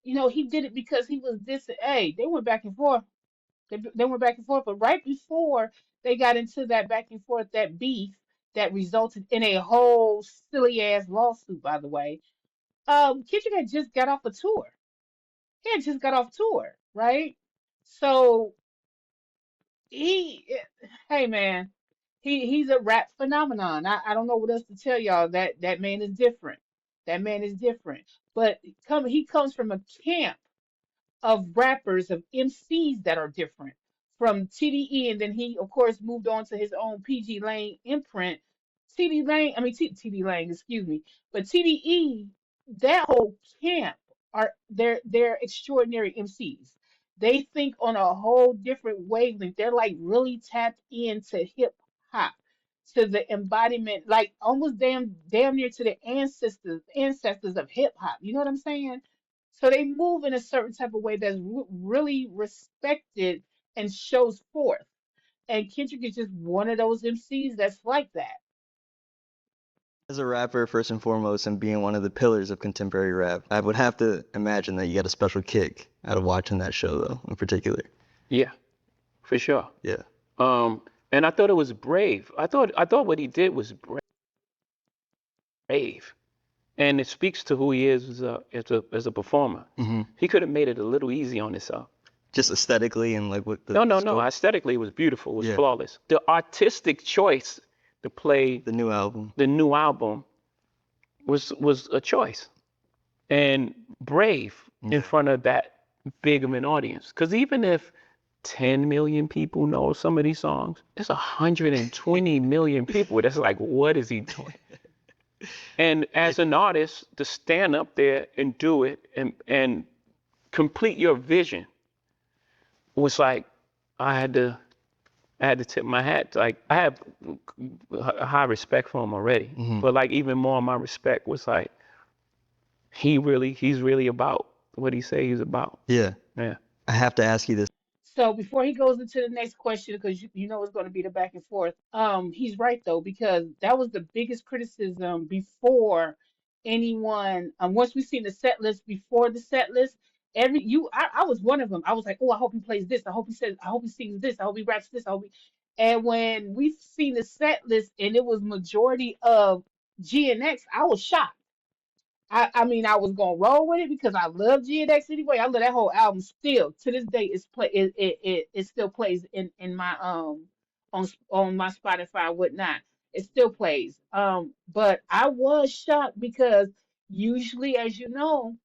[SPEAKER 1] he did it because he was this. Hey, they went back and forth. They went back and forth, but right before they got into that back and forth, that beef that resulted in a whole silly ass lawsuit, by the way. Kendrick had just got off a tour. He had just got off tour, right? So he, hey man, he's a rap phenomenon. I don't know what else to tell y'all. That man is different. That man is different. But he comes from a camp of rappers, of MCs that are different from TDE, and then he, of course, moved on to his own PG Lane imprint. TD Lane, excuse me, but TDE, that whole camp they're extraordinary MCs. They think on a whole different wavelength. They're like really tapped into hip hop, to the embodiment, like almost damn near to the ancestors of hip hop. You know what I'm saying? So they move in a certain type of way that's really respected and shows forth. And Kendrick is just one of those MCs that's like that.
[SPEAKER 3] a rapper, first and foremost, and being one of the pillars of contemporary rap, I would have to imagine that you got a special kick out of watching that show, though, in particular.
[SPEAKER 2] Yeah, for sure.
[SPEAKER 3] Yeah.
[SPEAKER 2] Um, and I thought it was brave. I thought what he did was brave, and it speaks to who he is as a performer.
[SPEAKER 3] Hmm.
[SPEAKER 2] He could have made it a little easy on himself.
[SPEAKER 3] Just aesthetically and like what the
[SPEAKER 2] No, no, no.
[SPEAKER 3] scope.
[SPEAKER 2] Aesthetically, it was beautiful. It was
[SPEAKER 3] Yeah.
[SPEAKER 2] flawless. The artistic choice to play
[SPEAKER 3] The new album.
[SPEAKER 2] the new album was a choice and brave in
[SPEAKER 3] Yeah.
[SPEAKER 2] front of that big of an audience. Because even if 10 million people know some of these songs, there's 120 million people that's like, what is he doing? And as an artist, to stand up there and do it and complete your vision was like, I had to I had to tip my hat. Like I have a high respect for him already,
[SPEAKER 3] Hmm.
[SPEAKER 2] but like even more, my respect was like he's really about what he say he's about.
[SPEAKER 3] Yeah.
[SPEAKER 2] Yeah.
[SPEAKER 3] I have to ask you this.
[SPEAKER 1] So before he goes into the next question, because you know it's going to be the back and forth, he's right though, because that was the biggest criticism before anyone. Once we seen the set list, before the set list, I was one of them. I was like, oh, I hope he plays this. I hope he sings this. I hope he raps this. I hope he. And when we seen the set list and it was majority of G and X, I was shocked. I mean, I was gonna roll with it because I love GNX anyway. I love that whole album still to this day. It still plays in my on my Spotify and whatnot. It still plays. But I was shocked because usually, as you know,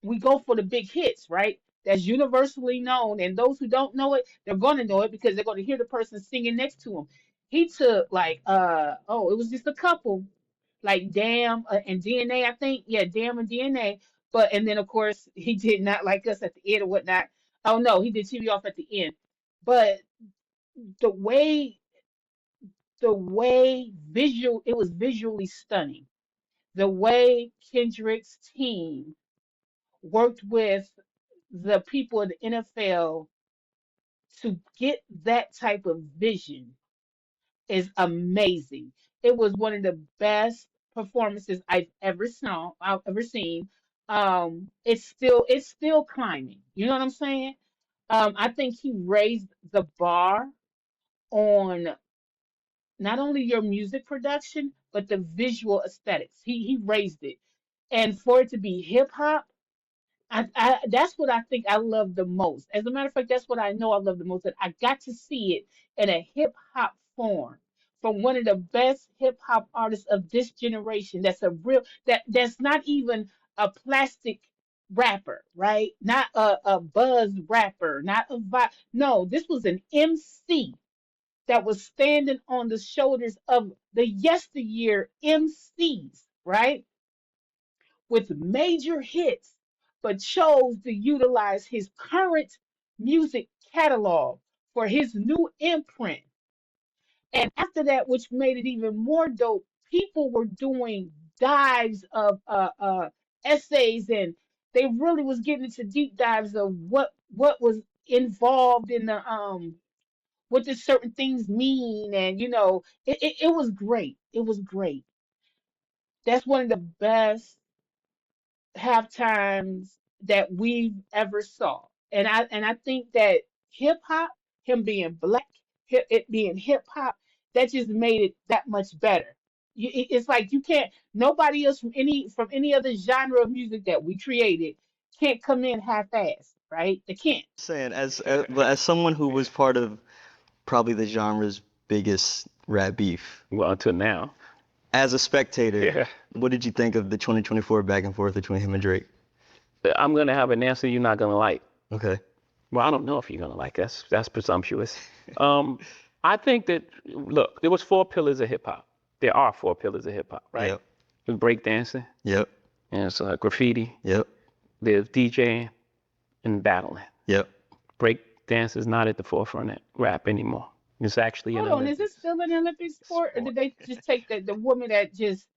[SPEAKER 1] we go for the big hits, right? That's universally known, and those who don't know it, they're gonna know it because they're gonna hear the person singing next to him. He took like oh, it was just a couple like Damn and DNA, I think. Yeah, Damn and DNA. But and then of course he did Not Like Us at the end or whatnot. Oh no, he did TV Off at the end. But the way visual it was visually stunning. The way Kendrick's team worked with the people in the NFL to get that type of vision is amazing. It was one of the best performances I've ever seen. It's still climbing. You know what I'm saying? I think he raised the bar on not only your music production but the visual aesthetics. He raised it, and for it to be hip hop, that's what I think I love the most. As a matter of fact, that's what I know I love the most. That I got to see it in a hip hop form from one of the best hip hop artists of this generation. That's a real that's not even a plastic rapper, right? Not a buzz rapper, not a no, this was an MC that was standing on the shoulders of the yesteryear MCs, right? With major hits, but chose to utilize his current music catalog for his new imprint. And after that, which made it even more dope, people were doing dives of essays, and they really was getting into deep dives of what was involved in the what did certain things mean, and it was great. It was great. That's one of the best halftimes that we've ever saw. And I think that hip hop, him being black, it being hip hop, that just made it that much better. It's like you can't nobody else from any other genre of music that we created can't come in half-assed, right? They can't.
[SPEAKER 3] Saying as someone who was part of probably the genre's biggest rap beef,
[SPEAKER 2] Well, until now.
[SPEAKER 3] as a spectator,
[SPEAKER 2] Yeah.
[SPEAKER 3] what did you think of the 2024 back and forth between him and Drake?
[SPEAKER 2] I'm gonna have an answer you're not gonna like.
[SPEAKER 3] Okay.
[SPEAKER 2] Well, I don't know if you're gonna like. That's presumptuous. Um, I think that look, there was four pillars of hip hop. There are four pillars of hip hop, right?
[SPEAKER 3] Yep.
[SPEAKER 2] There's breakdancing,
[SPEAKER 3] Yep.
[SPEAKER 2] and it's graffiti.
[SPEAKER 3] Yep.
[SPEAKER 2] There's DJing and battling.
[SPEAKER 3] Yep.
[SPEAKER 2] Breakdance is not at the forefront of rap anymore. It's actually an
[SPEAKER 1] Hold on, is it
[SPEAKER 2] Olympics
[SPEAKER 1] still an Olympic sport, or did
[SPEAKER 2] sport.
[SPEAKER 1] they just take the woman that just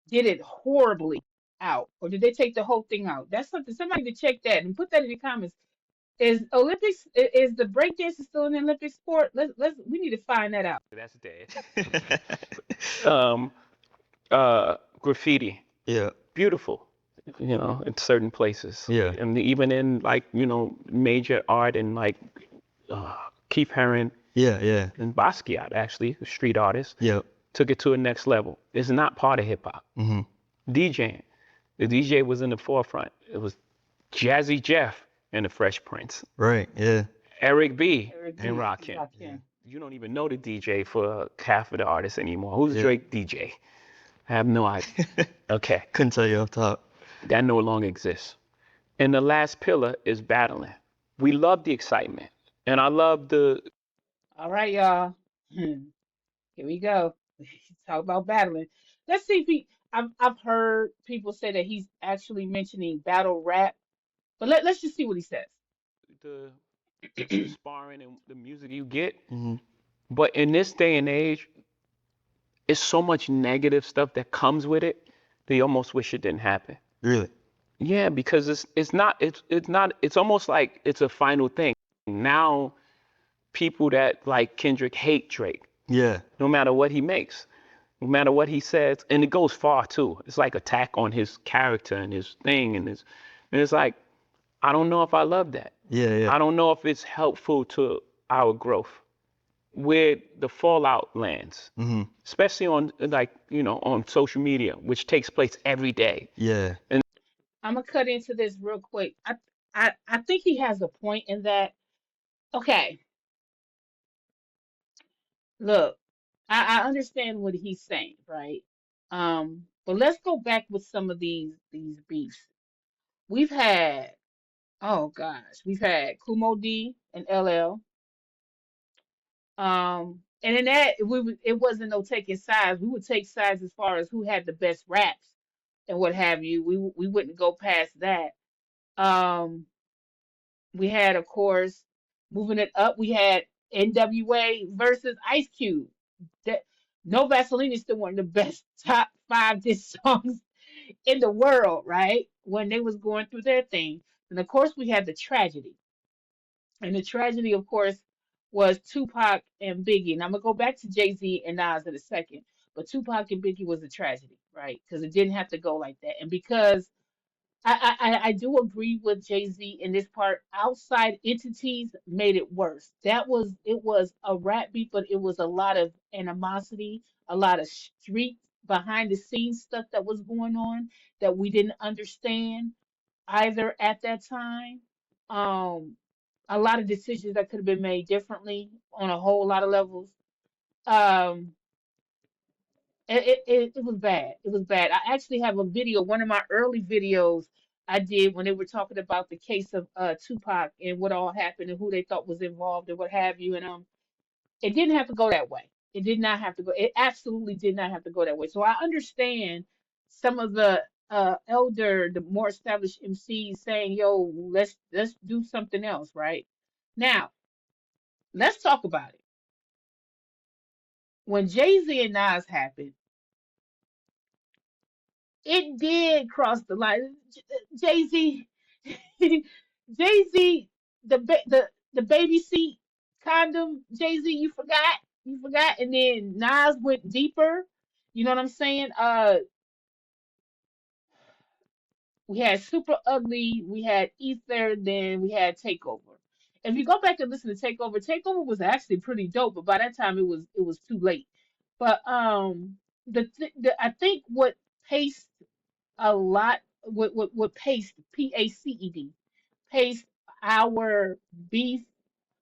[SPEAKER 1] did it horribly out, or did they take the whole thing out? That's something. Somebody to check that and put that in the comments. Is the breakdance still an Olympic sport? We need to find that out.
[SPEAKER 2] That's dead. um, Graffiti,
[SPEAKER 3] Yeah.
[SPEAKER 2] beautiful, in certain places,
[SPEAKER 3] Yeah.
[SPEAKER 2] and even in like major art and like Keith Haring
[SPEAKER 3] Yeah. Yeah.
[SPEAKER 2] and Basquiat, actually, a street artist,
[SPEAKER 3] Yep.
[SPEAKER 2] took it to a next level. It's not part of hip hop.
[SPEAKER 3] Mhm.
[SPEAKER 2] DJing, the DJ was in the forefront. It was Jazzy Jeff and the Fresh Prince,
[SPEAKER 3] Right. Yeah.
[SPEAKER 2] Eric B
[SPEAKER 1] Eric
[SPEAKER 2] and
[SPEAKER 1] B.
[SPEAKER 2] Rakim.
[SPEAKER 1] Rakim.
[SPEAKER 2] You don't even know the DJ for half of the artists anymore. Who's
[SPEAKER 3] Yeah.
[SPEAKER 2] Drake DJ? I have no idea. Okay,
[SPEAKER 3] Couldn't tell you off top.
[SPEAKER 2] that no longer exists. And the last pillar is battling. We love the excitement, and I love the
[SPEAKER 1] All right, y'all. Here we go. Talk about battling. Let's see if I've heard people say that he's actually mentioning battle rap, but let's just see what he says.
[SPEAKER 2] the just the sparring and the music you get.
[SPEAKER 3] Mhm.
[SPEAKER 2] But in this day and age, it's so much negative stuff that comes with it. They almost wish it didn't happen.
[SPEAKER 3] Really.
[SPEAKER 2] Yeah, because it's almost like it's a final thing. Now people that like Kendrick hate Drake,
[SPEAKER 3] Yeah.
[SPEAKER 2] no matter what he makes, no matter what he says, and it goes far too. It's like attack on his character and his thing and it's like I don't know if I love that.
[SPEAKER 3] Yeah. Yeah.
[SPEAKER 2] I don't know if it's helpful to our growth where the fallout lands,
[SPEAKER 3] Mhm.
[SPEAKER 2] especially on like on social media, which takes place every day.
[SPEAKER 3] Yeah.
[SPEAKER 1] I'm gonna cut into this real quick. I think he has a point in that. Okay, look, I understand what he's saying, right? But let's go back with some of these beefs. We've had, oh gosh, we've had Kumo D and LL. And in that it wasn't no taking sides. We would take sides as far as who had the best raps and what have you. We wouldn't go past that. Um, we had, of course, moving it up. We had NWA versus Ice Cube. That No Vaseline is still one of the best top five diss songs in the world, right? When they was going through their thing. And of course, we had the tragedy. And the tragedy, of course, was Tupac and Biggie. And I'm gonna go back to Jay-Z and Nas in a second. But Tupac and Biggie was a tragedy, right? Because it didn't have to go like that. And because I do agree with Jay-Z in this part, outside entities made it worse. It was a rap beat, but it was a lot of animosity, a lot of street behind the scenes stuff that was going on that we didn't understand either at that time. Um, a lot of decisions that could have been made differently on a whole lot of levels. Um, It was bad. It was bad. I actually have a video, one of my early videos I did when they were talking about the case of Tupac and what all happened and who they thought was involved and what have you. And it didn't have to go that way. It did not have to go. It absolutely did not have to go that way. So I understand some of the elder, the more established MCs saying, "Yo, let's do something else." Right now, let's talk about it. When Jay Z and Nas happened, it did cross the line. Jay Z, Jay Z, the baby seat condom. Jay Z, you forgot, and then Nas went deeper. You know what I'm saying? We had Super Ugly, we had Ether, then we had Takeover. If you go back and listen to Takeover, Takeover was actually pretty dope, but by that time it was too late. But I think what paced a lot, what paced PACED paced our beef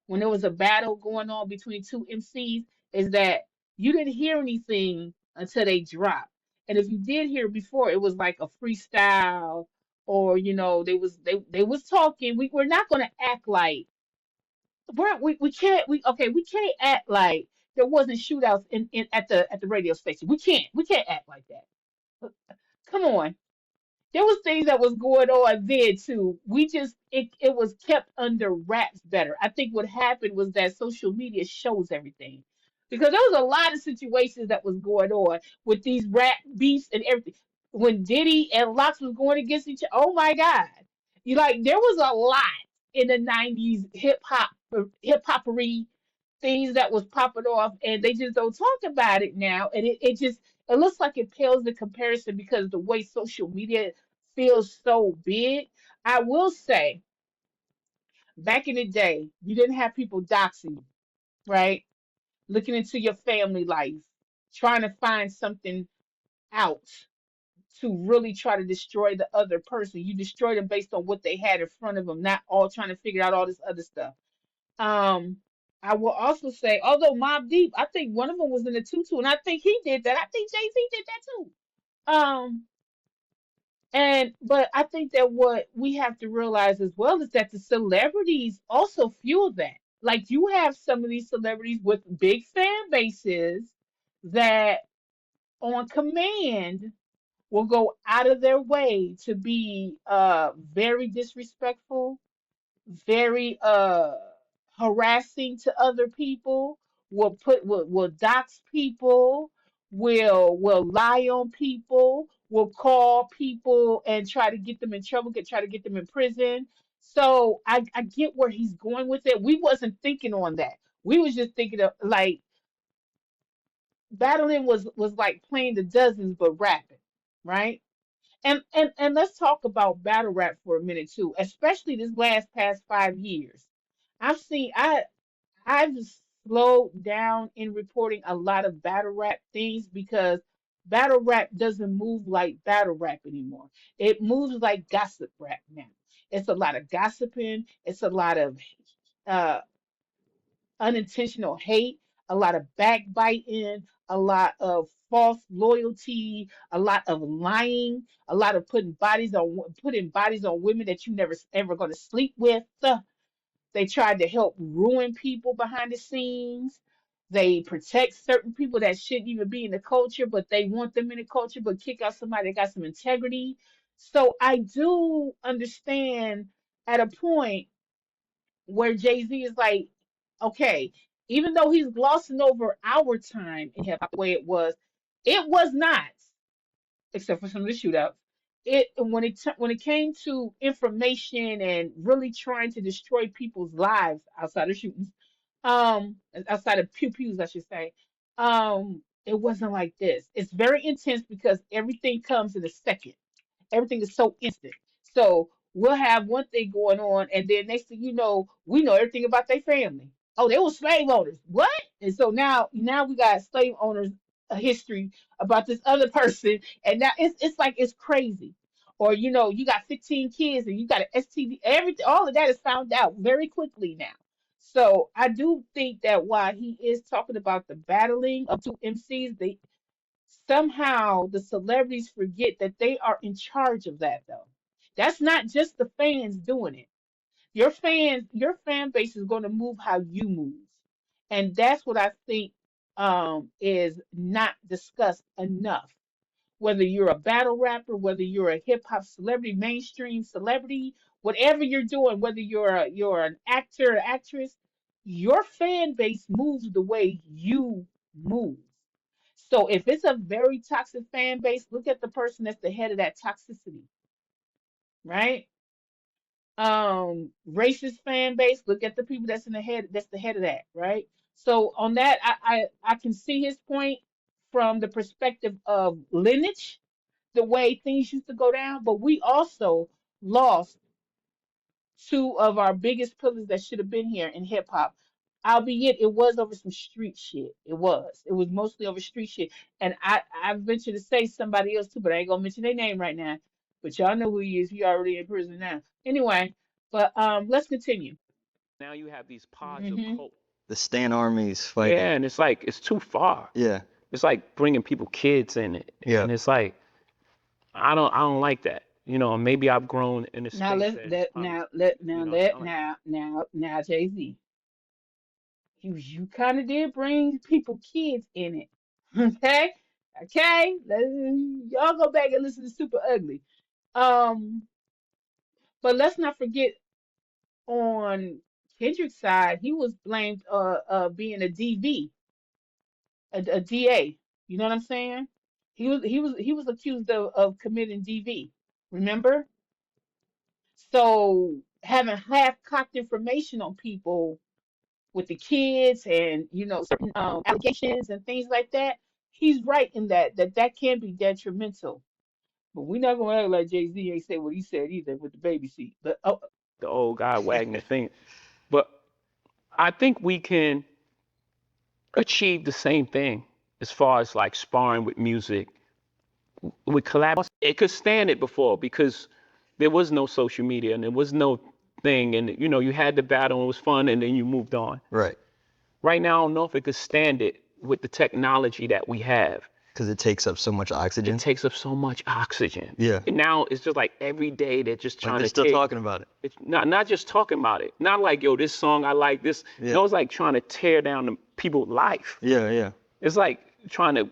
[SPEAKER 1] when there was a battle going on between two MCs is that you didn't hear anything until they dropped. And if you did hear before, it was like a freestyle or they was talking. We're not gonna act like we can't we can't act like there wasn't shootouts in at the radio station. We can't act like that. Come on, there was things that was going on there too. We just it was kept under wraps better. I think what happened was that social media shows everything. Because there was a lot of situations that was going on with these rap beefs and everything. When Diddy and Locks was going against each other, oh my God. You like there was a lot in the 90s hip hoppery things that was popping off and they just don't talk about it now. And it looks like it pales in comparison because the way social media feels so big. I will say, back in the day, you didn't have people doxing you, right? Looking into your family life, trying to find something out to really try to destroy the other person. You destroy them based on what they had in front of them, not all trying to figure out all this other stuff. Um, I will also say, although Mob Deep, I think one of them was in the tutu, and I think he did that. I think Jay Z did that too. Um, but I think that what we have to realize as well is that the celebrities also fuel that. Like you have some of these celebrities with big fan bases that on command will go out of their way to be very disrespectful, very harassing to other people, will dox people, will lie on people, will call people and try to get them in trouble, try to get them in prison. So I get where he's going with it. We wasn't thinking on that. We was just thinking of like battling was like playing the dozens but rapping, right? And let's talk about battle rap for a minute too, especially this last past 5 years. I've seen I've slowed down in reporting a lot of battle rap things because battle rap doesn't move like battle rap anymore. It moves like gossip rap now. It's a lot of gossiping, it's a lot of uh unintentional hate, a lot of backbiting, a lot of false loyalty, a lot of lying, a lot of putting bodies on women that you never ever going to sleep with. They tried to help ruin people behind the scenes. They protect certain people that shouldn't even be in the culture, but they want them in the culture, but kick out somebody that got some integrity. So I do understand at a point where Jay Z is like, okay, even though he's glossing over our time in hip hop the way it was not, except for some of the shootouts. When it came to information and really trying to destroy people's lives outside of shootings, outside of pew pews, I should say, it wasn't like this. It's very intense because everything comes in a second. Everything is so instant. So we'll have one thing going on, and then next thing you know, we know everything about their family. Oh, they were slave owners. What? And so now we got slave owners a history about this other person, and now it's like it's crazy. Or you got 15 kids and you got an STD. Everything, all of that is found out very quickly now. So I do think that while he is talking about the battling of two MCs, Somehow the celebrities forget that they are in charge of that though. That's not just the fans doing it. Your fan base is going to move how you move. And that's what I think is not discussed enough. Whether you're a battle rapper, whether you're a hip hop celebrity, mainstream celebrity, whatever you're doing, whether you're an actor or actress, your fan base moves the way you move. So if it's a very toxic fan base, look at the person that's the head of that toxicity, right? Racist fan base, look at the people that's the head of that, right? So on that, I can see his point from the perspective of lineage, the way things used to go down, but we also lost two of our biggest pillars that should have been here in hip hop. Albeit it was over some street shit. It was. It was mostly over street shit. And I venture to say somebody else too, but I ain't gonna mention their name right now. But y'all know who he is. He already in prison now. Anyway, but let's continue.
[SPEAKER 2] Now you have these pods of
[SPEAKER 1] Hmm.
[SPEAKER 2] cult.
[SPEAKER 3] The Stan armies fighting.
[SPEAKER 2] Yeah, and it's like it's too far.
[SPEAKER 3] Yeah.
[SPEAKER 2] It's like bringing people kids in it,
[SPEAKER 3] Yeah.
[SPEAKER 2] and it's like I don't like that. Maybe I've grown in a
[SPEAKER 1] Now
[SPEAKER 2] space
[SPEAKER 1] let's
[SPEAKER 2] that it's
[SPEAKER 1] let
[SPEAKER 2] probably I like
[SPEAKER 1] now Jay Z. You kind of did bring people kids in it. Okay, okay. Y'all go back and listen to Super Ugly. Um, but let's not forget on Kendrick's side, he was blamed being a DV, a DA. You know what I'm saying? He was accused of committing DV. Remember? So having half-cocked information on people with the kids and certain allegations and things like that, he's right in that can be detrimental. But we're not gonna act like Jay Z ain't say what he said either with the baby seat. But oh,
[SPEAKER 2] the old guy wagging the finger. But I think we can achieve the same thing as far as like sparring with music, with collab. It could stand it before because there was no social media and there was no thing, and you had the battle and it was fun, and then you moved on.
[SPEAKER 3] Right.
[SPEAKER 2] Right now, I don't know if it could stand it with the technology that we have.
[SPEAKER 3] Because it takes up so much
[SPEAKER 2] It
[SPEAKER 3] oxygen.
[SPEAKER 2] takes up so much oxygen.
[SPEAKER 3] Yeah.
[SPEAKER 2] And now it's just like every day they're just
[SPEAKER 3] Like
[SPEAKER 2] trying
[SPEAKER 3] they're
[SPEAKER 2] to
[SPEAKER 3] still
[SPEAKER 2] take.
[SPEAKER 3] talking about it.
[SPEAKER 2] It's not just talking about it. Not like, yo, this song I like this.
[SPEAKER 3] Yeah.
[SPEAKER 2] It's like trying to tear down the people's life.
[SPEAKER 3] Yeah. Yeah.
[SPEAKER 2] It's like trying to,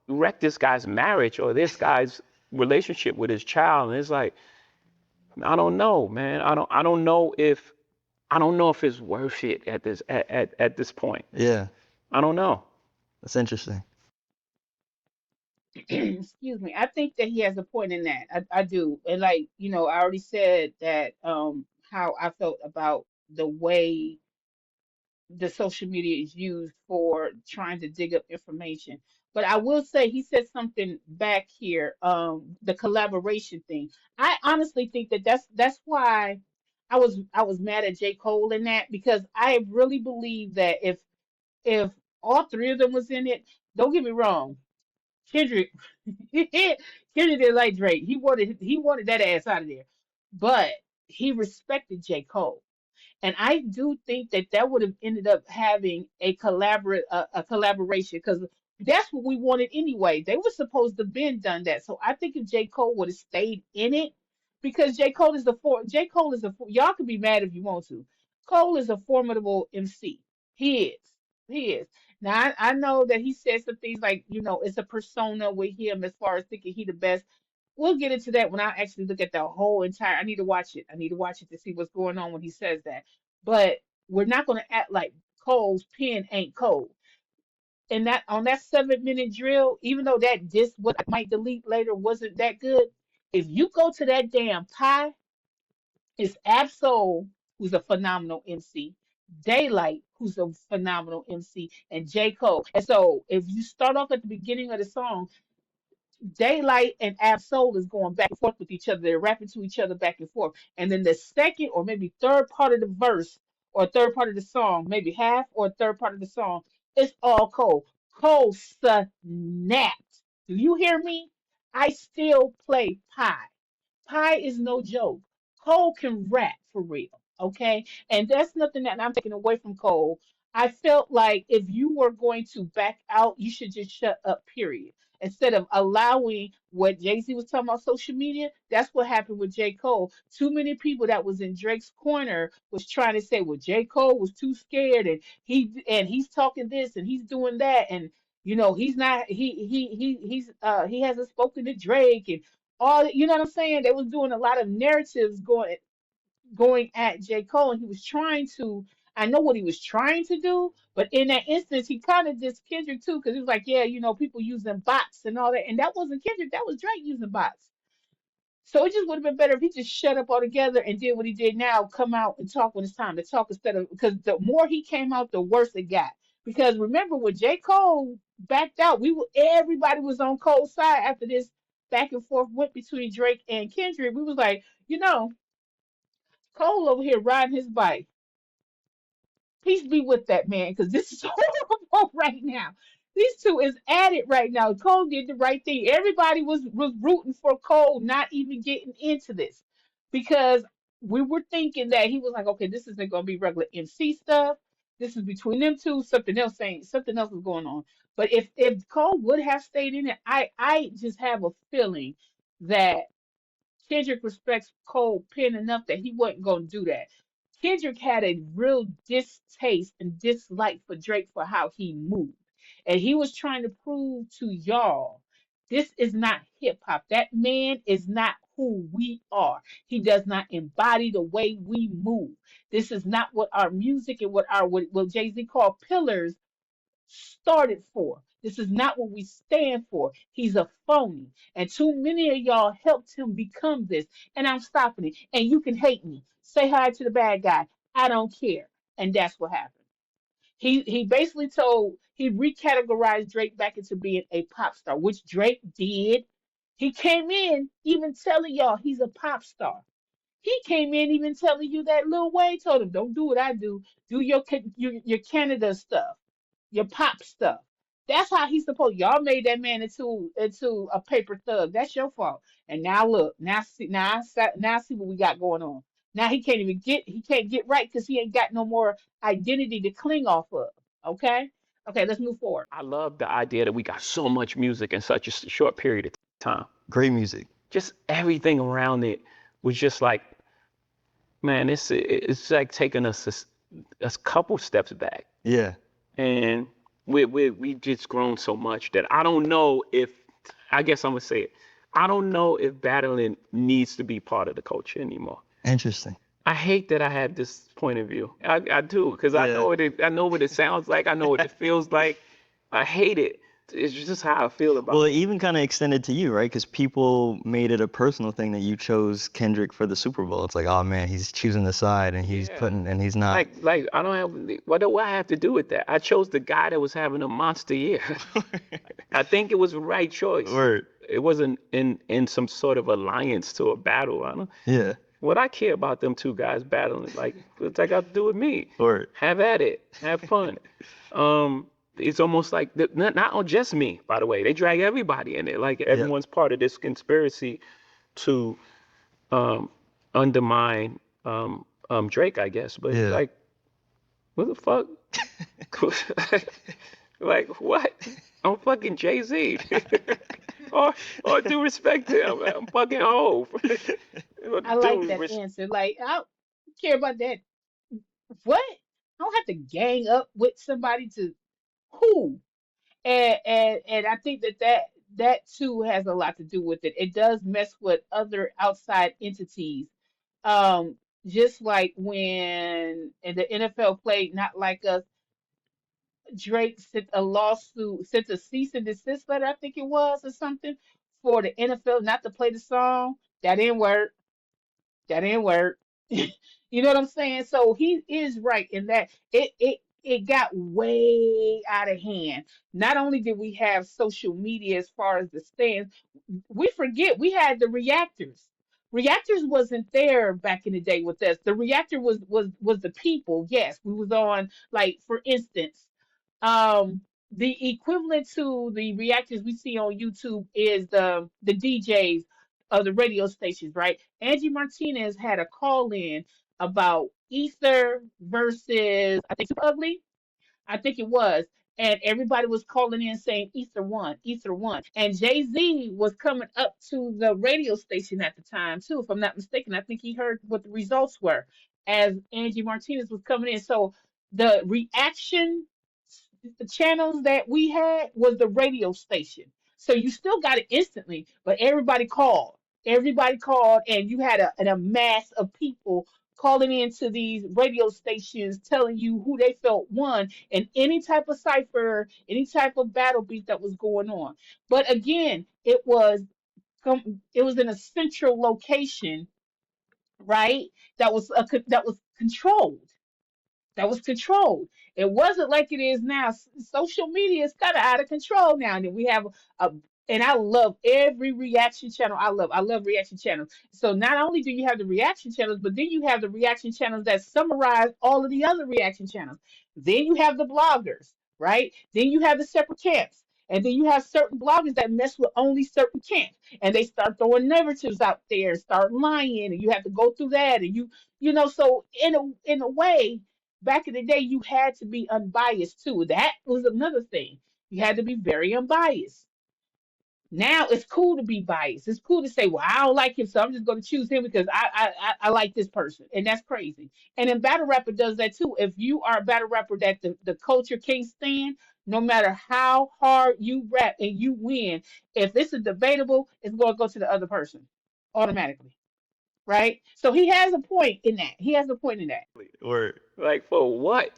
[SPEAKER 2] wreck this guy's marriage or this guy's relationship with his child. And it's like, I don't know, man. I don't know if it's worth it at this point.
[SPEAKER 3] Yeah.
[SPEAKER 2] I don't know.
[SPEAKER 3] That's interesting.
[SPEAKER 1] excuse me. I think that he has a point in that. I do. And like, I already said that how I felt about the way the social media is used for trying to dig up information. But I will say he said something back here, the collaboration thing. I honestly think that that's why I was mad at J. Cole in that because I really believe that if all three of them was in it, don't get me wrong, Kendrick Kendrick didn't like Drake. He wanted that ass out of there. But he respected J. Cole. And I do think that that would have ended up having a collaboration because that's what we wanted anyway. They were supposed to have been done that. So I think if J. Cole would have stayed in it, because y'all can be mad if you want to. Cole is a formidable MC. He is. He is. Now I know that he said some things like, it's a persona with him as far as thinking he the best. We'll get into that when I actually look at the whole entire. I need to watch it. I need to watch it to see what's going on when he says that. But we're not going to act like Cole's pen ain't cold. And that on that 7 minute drill, even though that disc what I might delete later wasn't that good, if you go to that damn pie, it's Absol, who's a phenomenal MC, Daylight, who's a phenomenal MC, and J. Cole. And so if you start off at the beginning of the song, Daylight and Absol is going back and forth with each other. They're rapping to each other back and forth. And then the second or maybe third part of the verse or third part of the song, maybe half or third part of the song, it's all Cole. Cole snapped. Do you hear me? I still play Pie. Pie is no joke. Cole can rap for real. Okay. And that's nothing that I'm taking away from Cole. I felt like if you were going to back out, you should just shut up, period. Instead of allowing what Jay-Z was talking about social media, that's what happened with J. Cole. Too many people that was in Drake's corner was trying to say, well, J. Cole was too scared and he's talking this and he's doing that and he's not he hasn't spoken to Drake and all you know what I'm saying? They was doing a lot of narratives going at J. Cole, and he was trying to. I know what he was trying to do, but in that instance, he kind of dissed Kendrick too, because he was like, "Yeah, people using bots and all that," and that wasn't Kendrick, that was Drake using bots. So it just would have been better if he just shut up altogether and did what he did now, come out and talk when it's time to talk instead of because the more he came out, the worse it got. Because remember when J. Cole backed out, everybody was on Cole's side after this back and forth went between Drake and Kendrick. We was like, Cole over here riding his bike. Peace be with that man, because this is horrible right now. These two is at it right now. Cole did the right thing. Everybody was rooting for Cole not even getting into this because we were thinking that he was like, okay, this isn't going to be regular MC stuff. This is between them two. Something else is going on. But if Cole would have stayed in it, I just have a feeling that Kendrick respects Cole Penn enough that he wasn't going to do that. Kendrick had a real distaste and dislike for Drake for how he moved. And he was trying to prove to y'all this is not hip hop. That man is not who we are. He does not embody the way we move. This is not what our music and what Jay-Z called pillars started for. This is not what we stand for. He's a phony. And too many of y'all helped him become this. And I'm stopping it. And you can hate me. Say hi to the bad guy. I don't care. And that's what happened. He basically he recategorized Drake back into being a pop star, which Drake did. He came in even telling y'all he's a pop star. He came in even telling you that Lil Wayne told him, don't do what I do. Do your Canada stuff, your pop stuff. That's how he's supposed. Y'all made that man into a paper thug. That's your fault. And now look, now see what we got going on. Now he can't get right because he ain't got no more identity to cling off of. Okay, okay, let's move forward.
[SPEAKER 2] I love the idea that we got so much music in such a short period of time.
[SPEAKER 3] Great music.
[SPEAKER 2] Just everything around it was just like, man, it's like taking us a couple steps back,
[SPEAKER 3] Yeah.
[SPEAKER 2] and we just grown so much that I don't know if I guess I'm gonna say it. I don't know if battling needs to be part of the culture anymore.
[SPEAKER 3] Interesting.
[SPEAKER 2] I hate that I have this point of view. I do because I
[SPEAKER 3] Yeah.
[SPEAKER 2] know I know what it sounds like. I know what it feels like. I hate it. It's just how I feel about
[SPEAKER 3] Well,
[SPEAKER 2] it.
[SPEAKER 3] it even kind of extended to you, right? Because people made it a personal thing that you chose Kendrick for the Super Bowl. It's like, oh man, he's choosing the side and he's
[SPEAKER 2] Yeah.
[SPEAKER 3] putting and he's not.
[SPEAKER 2] Like I don't have what do I have to do with that? I chose the guy that was having a monster year. I think it was the right choice.
[SPEAKER 3] Word.
[SPEAKER 2] It wasn't in some sort of alliance to a battle. I don't.
[SPEAKER 3] Yeah.
[SPEAKER 2] What I care about them two guys battling, like what's that got to do with me?
[SPEAKER 3] Word.
[SPEAKER 2] Have at it. Have fun. It's almost like not on just me, by the way. They drag everybody in it. Like
[SPEAKER 3] Yep.
[SPEAKER 2] everyone's part of this conspiracy to um, undermine Drake, I guess. But
[SPEAKER 3] Yeah.
[SPEAKER 2] like, what the fuck? Like what? I'm fucking Jay-Z. or due respect to him, I'm fucking Hov.
[SPEAKER 1] I like
[SPEAKER 2] Dude,
[SPEAKER 1] that answer. Like I don't care about that. What? I don't have to gang up with somebody to who? And I think that too has a lot to do with it. It does mess with other outside entities. Um, just like when in the NFL played Not Like Us, Drake sent a cease and desist letter, I think it was, or something, for the NFL not to play the song. That didn't work. That didn't work. You know what I'm saying? So he is right in that it got way out of hand. Not only did we have social media as far as the stands, we forget we had the reactors. Reactors wasn't there back in the day with us. The reactor was the people. Yes, we was on like for instance, um the equivalent to the reactors we see on YouTube is the DJs of the radio stations, right? Angie Martinez had a call in about Ether versus I think Super Ugly. I think it was. And everybody was calling in saying Ether won, Ether won. And Jay-Z was coming up to the radio station at the time too, if I'm not mistaken. I think he heard what the results were as Angie Martinez was coming in. So the reaction channels that we had was the radio station. So you still got it instantly, but everybody called. Everybody called, and you had a mass of people calling into these radio stations telling you who they felt won and any type of cipher, any type of battle beat that was going on. But again, it was in a central location, right? That was controlled, that was controlled. It wasn't like it is now. Social media is kind of out of control now. And we have a, and I love every reaction channel. I love reaction channels. So not only do you have the reaction channels, but then you have the reaction channels that summarize all of the other reaction channels. Then you have the bloggers, right? Then you have the separate camps. And then you have certain bloggers that mess with only certain camps, and they start throwing narratives out there, and start lying, and you have to go through that, and so in a way, back in the day, you had to be unbiased too. That was another thing. You had to be very unbiased. Now it's cool to be biased. It's cool to say, "Well, I don't like him, so I'm just going to choose him because I like this person," and that's crazy. And then battle rapper does that too. If you are a battle rapper that the culture can't stand, no matter how hard you rap and you win, if this is debatable, it's going to go to the other person automatically, right? So he has a point in that. He has a point in that.
[SPEAKER 3] Or
[SPEAKER 2] Like for what?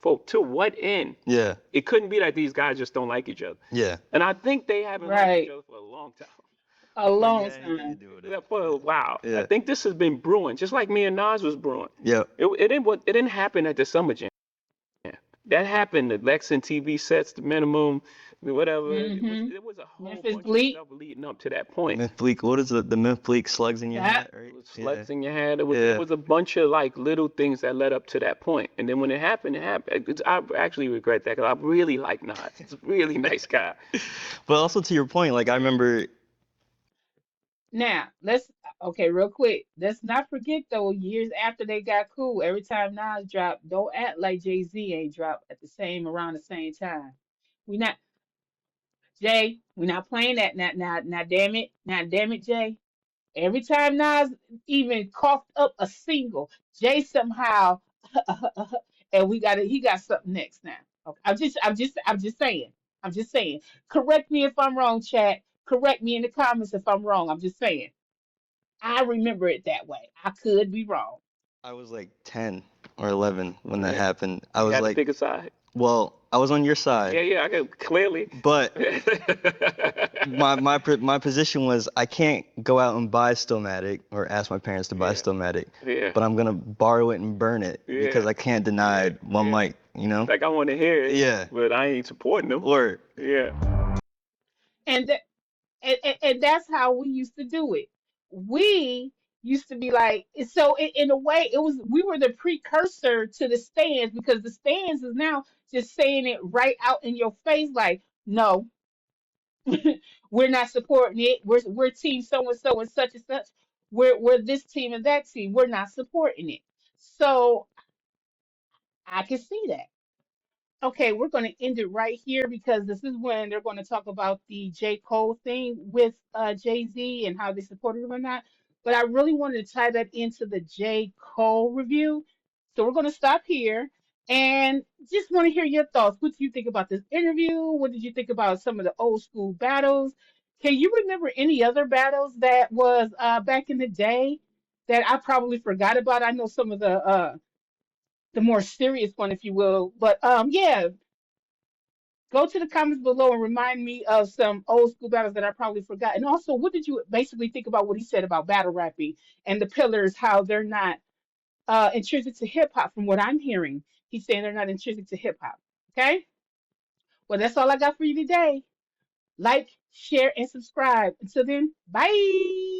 [SPEAKER 2] For to what end?
[SPEAKER 3] yeah,
[SPEAKER 2] It couldn't be that these guys just don't like each other.
[SPEAKER 3] yeah.
[SPEAKER 2] And I think they haven't liked each
[SPEAKER 1] Right.
[SPEAKER 2] other for a long time.
[SPEAKER 1] A
[SPEAKER 3] But
[SPEAKER 1] long
[SPEAKER 3] yeah, he did
[SPEAKER 1] time.
[SPEAKER 3] do it.
[SPEAKER 2] Yeah, for a while. I
[SPEAKER 3] Yeah,
[SPEAKER 2] think this has been brewing, just like me and Nas was brewing.
[SPEAKER 3] yeah.
[SPEAKER 2] It didn't happen at the Summer Jam. That happened. The Lexington TV sets, the minimum, whatever.
[SPEAKER 1] Mm-hmm.
[SPEAKER 2] It was a whole
[SPEAKER 1] Memphis
[SPEAKER 2] bunch of
[SPEAKER 1] Bleak.
[SPEAKER 2] stuff leading up to that point.
[SPEAKER 3] Myth Bleak. What is the Myth Bleak slugs in your
[SPEAKER 1] That
[SPEAKER 3] hat,
[SPEAKER 2] It
[SPEAKER 3] right?
[SPEAKER 2] was
[SPEAKER 3] Yeah,
[SPEAKER 2] slugs in your hand. It
[SPEAKER 3] yeah.
[SPEAKER 2] was a bunch of like little things that led up to that point. And then when it happened, it happened. I actually regret that because I really like Nas. He's a really nice guy.
[SPEAKER 3] But also to your point, like I remember,
[SPEAKER 1] now let's okay, real quick. Let's not forget though, years after they got cool, every time Nas dropped, don't act like Jay-Z ain't dropped at the same around the same time. We not Jay, we not playing that now damn it. Now damn it, Jay. Every time Nas even coughed up a single, Jay somehow and he got something next now. Okay. I'm just saying. I'm just saying. Correct me if I'm wrong, chat. Correct me in the comments if I'm wrong. I'm just saying. I remember it that way. I could be wrong.
[SPEAKER 3] I was like 10 or 11 when that
[SPEAKER 2] Yeah.
[SPEAKER 3] happened. I
[SPEAKER 2] You
[SPEAKER 3] was
[SPEAKER 2] had to
[SPEAKER 3] like,
[SPEAKER 2] pick a side.
[SPEAKER 3] well, I was on your
[SPEAKER 2] Yeah,
[SPEAKER 3] side,
[SPEAKER 2] yeah, I got clearly.
[SPEAKER 3] but my position was I can't go out and buy Stillmatic or ask my parents to buy
[SPEAKER 2] Yeah,
[SPEAKER 3] Stillmatic,
[SPEAKER 2] yeah,
[SPEAKER 3] but I'm gonna borrow it and burn it because
[SPEAKER 2] yeah,
[SPEAKER 3] I can't deny
[SPEAKER 2] yeah,
[SPEAKER 3] one
[SPEAKER 2] yeah.
[SPEAKER 3] mic, you know?
[SPEAKER 2] Like I want to hear it,
[SPEAKER 3] Yeah.
[SPEAKER 2] but I ain't supporting them.
[SPEAKER 3] Or
[SPEAKER 2] Yeah,
[SPEAKER 1] And th- and that's how we used to do it. We used to be like, so in a way, it was we were the precursor to the stands because the stands is now just saying it right out in your face, like, no, we're not supporting it. We're team so and such and such. We're this team and that team. We're not supporting it. So I can see that. Okay, we're going to end it right here because this is when they're going to talk about the J. Cole thing with Jay-Z and how they supported him or not. But I really wanted to tie that into the J. Cole review. So we're going to stop here and just want to hear your thoughts. What do you think about this interview? What did you think about some of the old school battles? Can you remember any other battles that was back in the day that I probably forgot about? I know some of the more serious one, if you will. But yeah, go to the comments below and remind me of some old school battles that I probably forgot. And also, what did you basically think about what he said about battle rapping and the pillars, how they're not intrinsic to hip hop, from what I'm hearing? He's saying they're not intrinsic to hip hop. Okay? Well, that's all I got for you today. Like, share, and subscribe. Until then, bye.